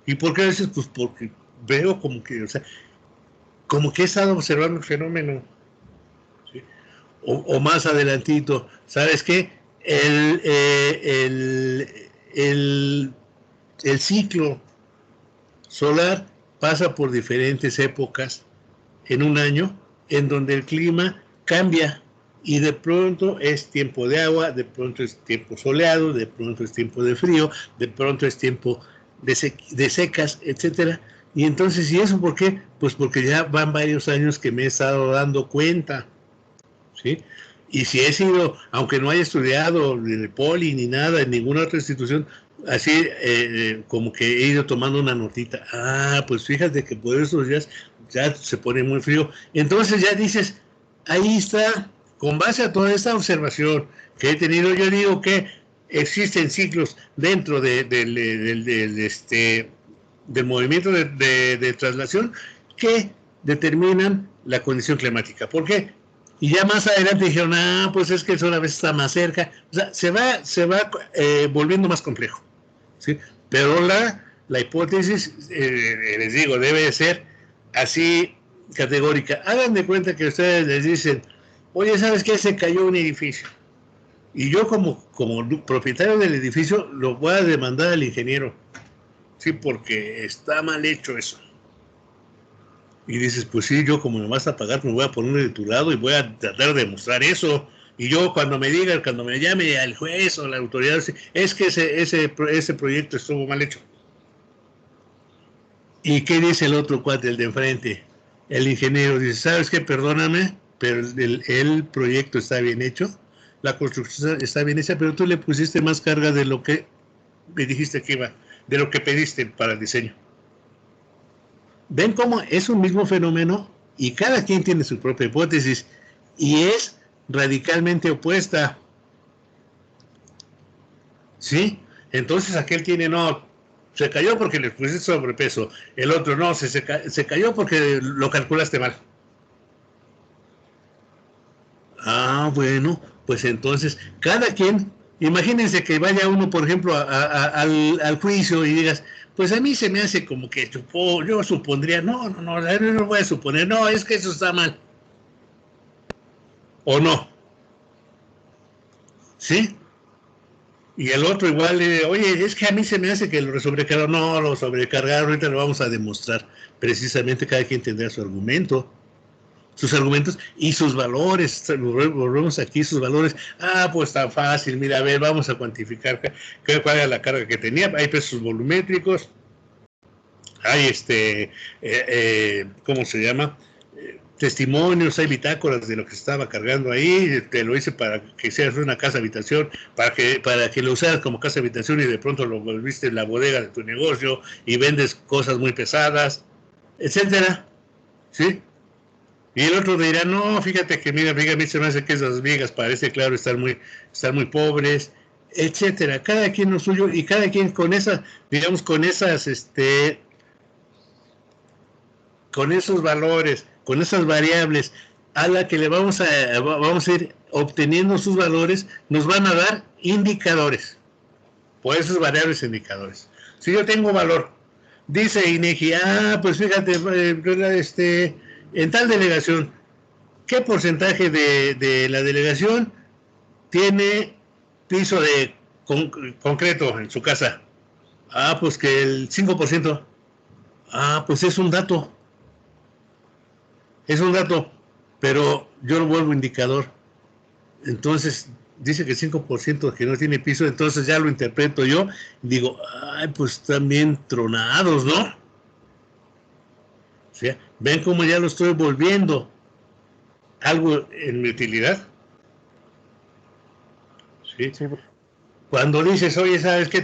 ¿Y por qué a veces? Pues porque veo como que, o sea, como que he estado observando el fenómeno. ¿Sí? O más adelantito, ¿sabes qué? El ciclo solar pasa por diferentes épocas en un año, en donde el clima cambia. Y de pronto es tiempo de agua, de pronto es tiempo soleado, de pronto es tiempo de frío, de pronto es tiempo de secas, etcétera. Y entonces, ¿y eso por qué? Pues porque ya van varios años que me he estado dando cuenta, ¿sí? Y si he sido, aunque no haya estudiado en el Poli ni nada, en ninguna otra institución, así como que he ido tomando una notita. Ah, pues fíjate que por esos días ya se pone muy frío. Entonces ya dices, ahí está, con base a toda esta observación que he tenido, yo digo que existen ciclos dentro del movimiento de traslación que determinan la condición climática. ¿Por qué? Y ya más adelante dijeron, pues es que el sol a veces está más cerca. O sea, se va volviendo más complejo, ¿sí? Pero la hipótesis, les digo, debe ser así categórica. Hagan de cuenta que ustedes les dicen, oye, ¿sabes qué? Se cayó un edificio. Y yo como propietario del edificio lo voy a demandar al ingeniero, sí, porque está mal hecho eso. Y dices, pues sí, yo como me vas a pagar, me voy a poner de tu lado y voy a tratar de demostrar eso. Y yo cuando me llame al juez o la autoridad, es que ese proyecto estuvo mal hecho. ¿Y qué dice el otro cuate, el de enfrente? El ingeniero dice, ¿sabes qué? Perdóname, pero el proyecto está bien hecho, la construcción está bien hecha, pero tú le pusiste más carga de lo que me dijiste que iba, de lo que pediste para el diseño. ¿Ven cómo es un mismo fenómeno y cada quien tiene su propia hipótesis y es radicalmente opuesta? ¿Sí? Entonces aquel tiene, no, se cayó porque le pusiste sobrepeso. El otro, no, se cayó porque lo calculaste mal. Ah, bueno, pues entonces cada quien, imagínense que vaya uno, por ejemplo, al juicio y digas, pues a mí se me hace como que yo supondría, no voy a suponer, no, es que eso está mal. ¿O no? ¿Sí? Y el otro igual, oye, es que a mí se me hace que lo sobrecargaron. No, lo sobrecargaron, ahorita lo vamos a demostrar. Precisamente cada quien tendrá su argumento, sus argumentos y sus valores. Volvemos aquí, sus valores. Ah, pues tan fácil, mira, a ver, vamos a cuantificar cuál era la carga que tenía. Hay pesos volumétricos, hay ¿cómo se llama? testimonios, hay bitácoras de lo que se estaba cargando ahí, te lo hice para que seas una casa habitación, para que lo usaras como casa habitación y de pronto lo volviste en la bodega de tu negocio y vendes cosas muy pesadas, etcétera, ¿sí? Y el otro dirá, no, fíjate que mira, a mí se me hace que esas vigas parece claro estar muy pobres, etcétera. Cada quien lo suyo y cada quien con esas, digamos, con esos valores, con esas variables a la que le vamos a ir obteniendo sus valores, nos van a dar indicadores. Por esos variables indicadores. Si yo tengo valor, dice INEGI, pues fíjate, en tal delegación, ¿qué porcentaje de la delegación tiene piso de concreto en su casa? Pues que el 5%. Pues es un dato. Es un dato, pero yo lo vuelvo indicador. Entonces, dice que 5% que no tiene piso, entonces ya lo interpreto yo y digo, pues están bien tronados, ¿no? O sea, ven cómo ya lo estoy volviendo algo en mi utilidad. ¿Sí? Sí. Cuando dices, oye, ¿sabes qué?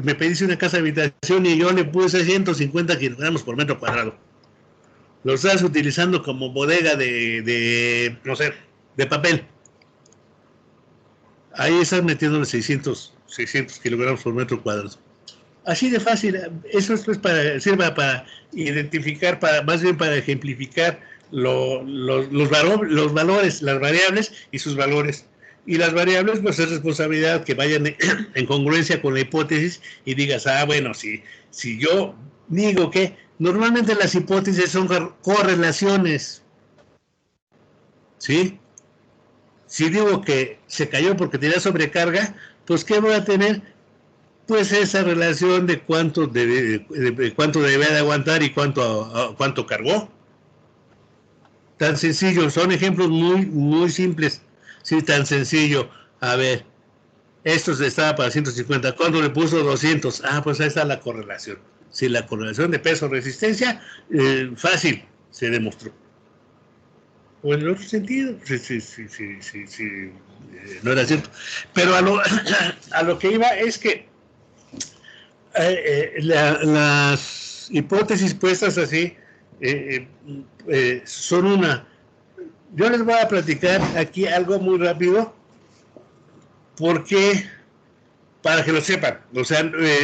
Me pediste una casa de habitación y yo le puse 150 kilogramos por metro cuadrado. Lo estás utilizando como bodega de no sé, de papel. Ahí estás metiéndole 600 kilogramos por metro cuadrado. Así de fácil. Eso es sirve para identificar, más bien para ejemplificar los valores, las variables y sus valores. Y las variables, pues es responsabilidad que vayan en congruencia con la hipótesis y digas, bueno, si yo digo que normalmente las hipótesis son correlaciones, ¿sí? Si digo que se cayó porque tenía sobrecarga, pues ¿qué voy a tener? Pues esa relación de cuánto debe de aguantar y cuánto cargó. Tan sencillo, son ejemplos muy, muy simples. Sí, tan sencillo. A ver, esto estaba para 150, ¿cuándo le puso 200? Pues ahí está la correlación. Si la correlación de peso-resistencia, fácil, se demostró. O en el otro sentido, sí, no era cierto. Pero a lo que iba es que las hipótesis puestas así son una. Yo les voy a platicar aquí algo muy rápido, porque para que lo sepan, o sea,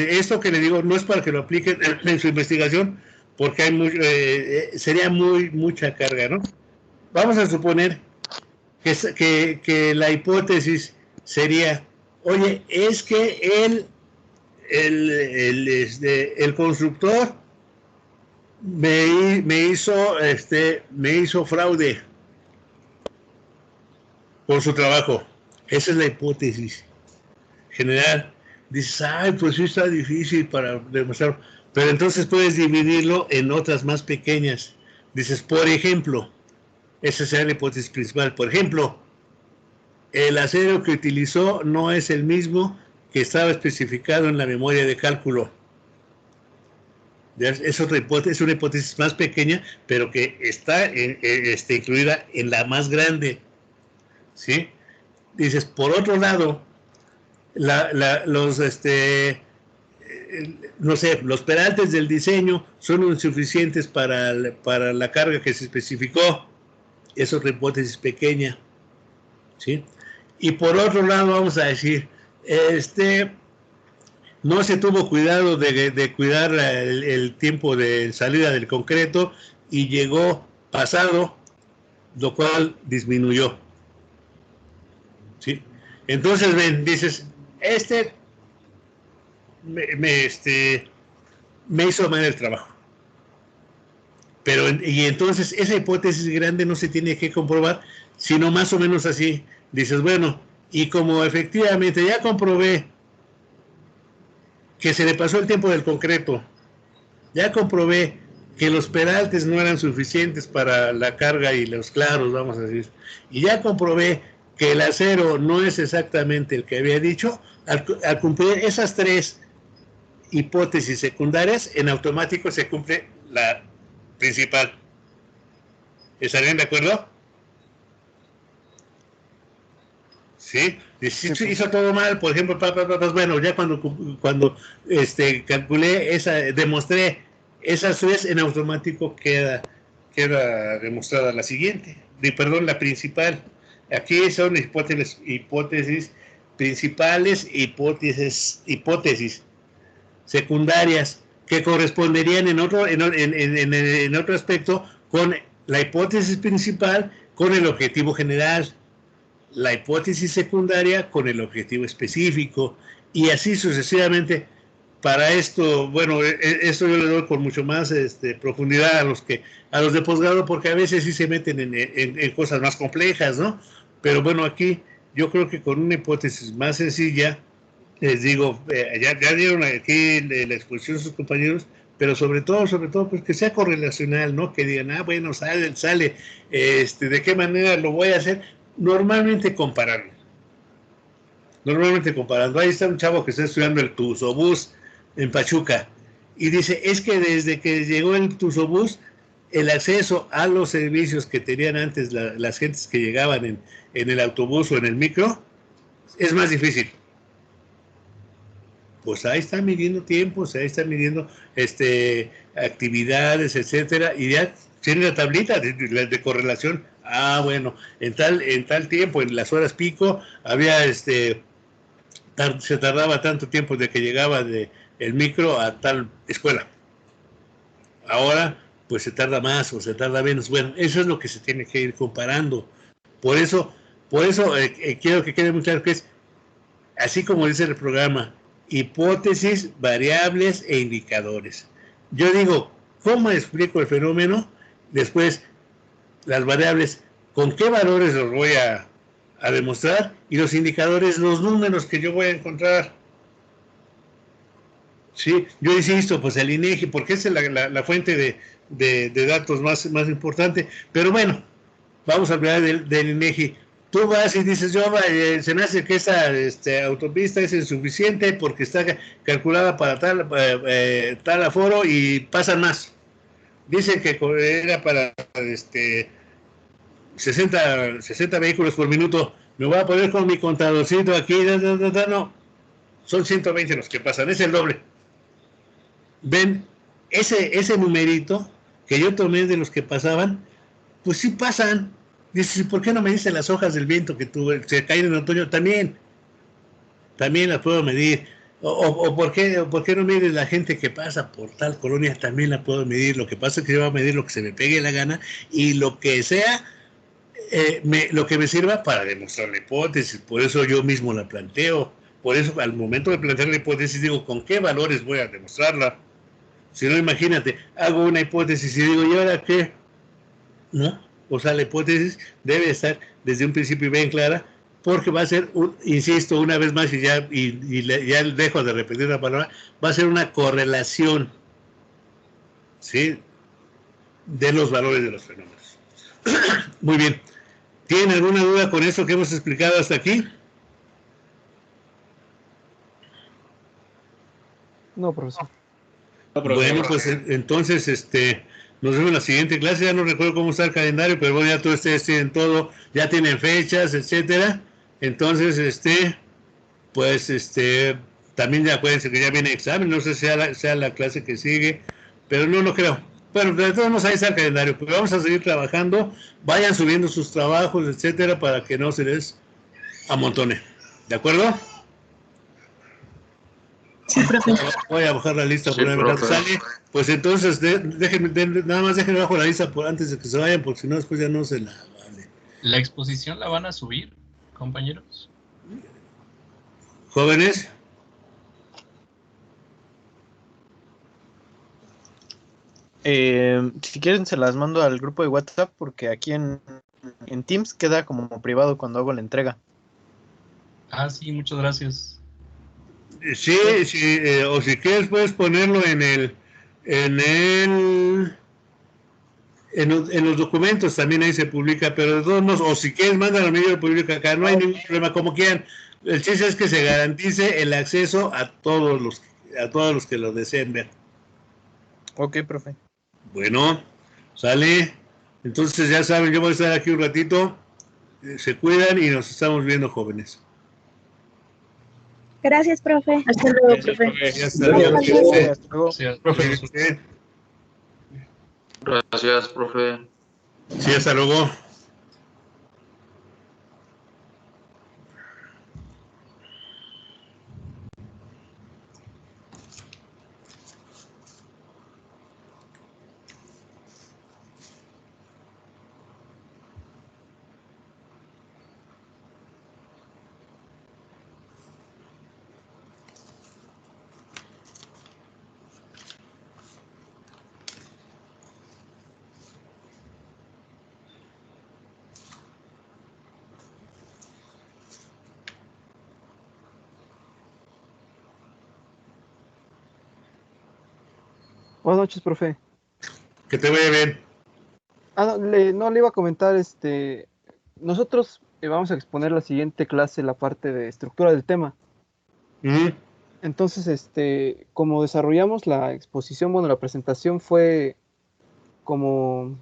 esto que les digo no es para que lo apliquen en su investigación, porque hay sería mucha carga, ¿no? Vamos a suponer que la hipótesis sería, oye, es que el constructor me hizo fraude por su trabajo. Esa es la hipótesis general. Dices, pues sí está difícil para demostrar, pero entonces puedes dividirlo en otras más pequeñas. Dices, por ejemplo, esa sería la hipótesis principal. Por ejemplo, el acero que utilizó no es el mismo que estaba especificado en la memoria de cálculo. Es otra hipótesis, es una hipótesis más pequeña, pero que está incluida en la más grande. ¿Sí? Dices, por otro lado, los peraltes del diseño son insuficientes para la carga que se especificó. Es otra hipótesis pequeña, ¿sí? Y por otro lado vamos a decir, no se tuvo cuidado de cuidar el tiempo de salida del concreto y llegó pasado, lo cual disminuyó, ¿sí? Entonces ven, dices, me hizo mal el trabajo. Y entonces esa hipótesis grande no se tiene que comprobar, sino más o menos así. Dices, bueno, y como efectivamente ya comprobé que se le pasó el tiempo del concreto, ya comprobé que los peraltes no eran suficientes para la carga y los claros, vamos a decir, y ya comprobé que el acero no es exactamente el que había dicho, al cumplir esas tres hipótesis secundarias, en automático se cumple la principal. ¿Estarían de acuerdo? Sí, hizo todo mal, por ejemplo, pues bueno, ya cuando calculé demostré esa suez, en automático queda demostrada la siguiente, la principal. Aquí son hipótesis principales, hipótesis secundarias que corresponderían en otro aspecto con la hipótesis principal con el objetivo general, la hipótesis secundaria con el objetivo específico, y así sucesivamente. Para esto, bueno, esto yo le doy con mucho más profundidad a los de posgrado, porque a veces sí se meten en cosas más complejas, ¿no? Pero bueno, aquí yo creo que con una hipótesis más sencilla, les digo, ya dieron aquí la exposición de sus compañeros, pero sobre todo, pues que sea correlacional, ¿no? Que digan, bueno, sale, ¿de qué manera lo voy a hacer? Normalmente comparando. Ahí está un chavo que está estudiando el Tusobús en Pachuca y dice, es que desde que llegó el Tusobús, el acceso a los servicios que tenían antes las gentes que llegaban en el autobús o en el micro es más difícil. Pues ahí está midiendo tiempos, ahí está midiendo actividades, etcétera, y ya tiene la tablita de correlación. Bueno, en tal tiempo, en las horas pico, había se tardaba tanto tiempo de que llegaba el micro a tal escuela. Ahora, pues se tarda más o se tarda menos. Bueno, eso es lo que se tiene que ir comparando. Por eso quiero que quede muy claro que es, así como dice el programa, hipótesis, variables e indicadores. Yo digo, ¿cómo explico el fenómeno? Después, las variables, ¿con qué valores los voy a demostrar? Y los indicadores, los números que yo voy a encontrar. Sí, yo insisto, pues el INEGI, porque esa es la fuente de datos más importante. Pero bueno, vamos a hablar del INEGI. Tú vas y dices, se me hace que esta autopista es insuficiente porque está calculada para tal aforo y pasan más. Dicen que era para 60 vehículos por minuto. Me voy a poner con mi contadorcito aquí, no, son 120 los que pasan, es el doble. Ven, ese numerito que yo tomé de los que pasaban, pues sí pasan. Dices, ¿por qué no me dicen las hojas del viento que se caen en otoño? También las puedo medir. O ¿por qué no mides la gente que pasa por tal colonia? También la puedo medir. Lo que pasa es que yo voy a medir lo que se me pegue la gana y lo que sea, lo que me sirva para demostrar la hipótesis. Por eso yo mismo la planteo. Por eso al momento de plantear la hipótesis digo, ¿con qué valores voy a demostrarla? Si no, imagínate, hago una hipótesis y digo, ¿y ahora qué? ¿No? O sea, la hipótesis debe estar desde un principio bien clara, porque va a ser, insisto, una vez más, y ya dejo de repetir la palabra, va a ser una correlación, ¿sí?, de los valores de los fenómenos. Muy bien. ¿Tienen alguna duda con eso que hemos explicado hasta aquí? No, profesor. Bueno, pues entonces, nos vemos en la siguiente clase. Ya no recuerdo cómo está el calendario, pero bueno, ya todo en todo, ya tienen fechas, etcétera. Entonces, pues, también ya acuérdense que ya viene examen, no sé si sea la clase que sigue, pero no creo. Bueno, de todos modos ahí está el calendario, pero vamos a seguir trabajando, vayan subiendo sus trabajos, etcétera, para que no se les amontone. ¿De acuerdo? Sí, profe. Voy a bajar la lista por ahí, sale. Pues entonces nada más déjenme bajo la lista antes de que se vayan, porque si no después ya no se la vale. ¿La exposición la van a subir, compañeros? ¿Jóvenes? Si quieren se las mando al grupo de WhatsApp, porque aquí en Teams queda como privado cuando hago la entrega. Sí, muchas gracias. Sí, o si quieres puedes ponerlo en los documentos, también ahí se publica, pero de todos modos, o si quieres mándalo a mí, yo lo publico acá, no hay ningún problema, como quieran. El chiste es que se garantice el acceso a todos los que lo deseen ver. Ok, profe. Bueno, sale. Entonces ya saben, yo voy a estar aquí un ratito. Se cuidan y nos estamos viendo, jóvenes. Gracias, profe. Hasta luego, Gracias, profe. profe. Ya hasta luego. Hasta luego. Sí, Profe, Gracias, profe. sí, hasta luego. Buenas noches, profe. Que te vaya bien. No le iba a comentar, nosotros vamos a exponer la siguiente clase, la parte de estructura del tema. Ujú. Entonces, como desarrollamos la exposición, bueno, la presentación fue como,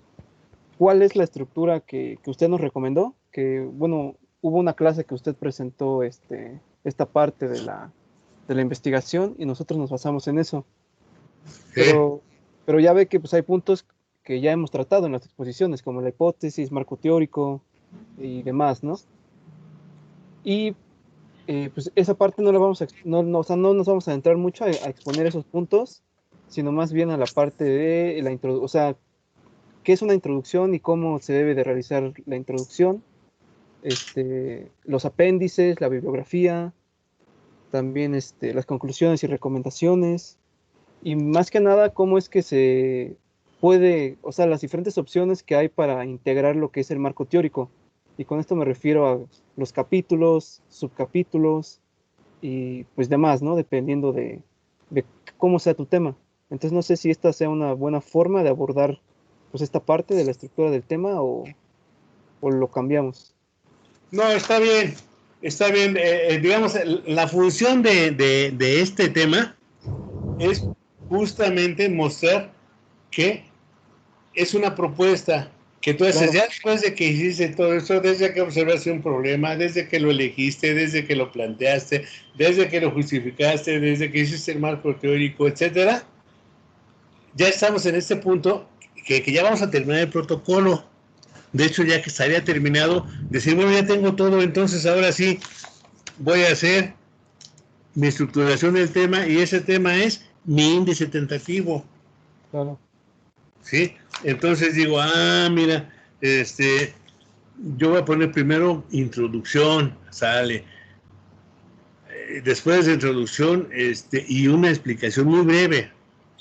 ¿cuál es la estructura que usted nos recomendó? Que, bueno, hubo una clase que usted presentó, esta parte de la investigación y nosotros nos basamos en eso. Sí. Pero ya ve que pues hay puntos que ya hemos tratado en las exposiciones, como la hipótesis, marco teórico y demás, ¿no? Y pues esa parte no la vamos a, o sea, no nos vamos a entrar mucho a exponer esos puntos, sino más bien a la parte de la introducción, o sea, qué es una introducción y cómo se debe de realizar la introducción, los apéndices, la bibliografía, también las conclusiones y recomendaciones, y más que nada cómo es que se puede, o sea, las diferentes opciones que hay para integrar lo que es el marco teórico. Y con esto me refiero a los capítulos, subcapítulos y pues demás, ¿no? Dependiendo de cómo sea tu tema. Entonces no sé si esta sea una buena forma de abordar pues esta parte de la estructura del tema o lo cambiamos. No, está bien. Está bien. Digamos, la función de este tema es justamente mostrar que es una propuesta que tú haces, Claro. ya después de que hiciste todo eso, desde que observaste un problema, desde que lo elegiste, desde que lo planteaste, desde que lo justificaste, desde que hiciste el marco teórico, etcétera, ya estamos en este punto que ya vamos a terminar el protocolo. De hecho, ya que estaría terminado, decir, bueno, ya tengo todo, entonces ahora sí voy a hacer mi estructuración del tema y ese tema es mi índice tentativo. Claro. ¿Sí? Entonces digo, mira, yo voy a poner primero introducción, sale. Después de introducción, y una explicación muy breve.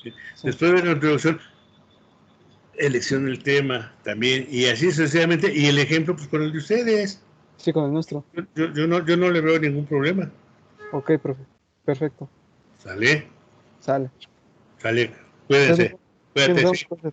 ¿Sí? Sí. Después de la introducción, elección del tema también, y así sucesivamente, y el ejemplo, pues con el de ustedes. Sí, con el nuestro. Yo no le veo ningún problema. Ok, profe. Perfecto. ¿Sale? Sale. Sale. Cuídense. Sí, nos Cuídate. vemos, Sí. profe.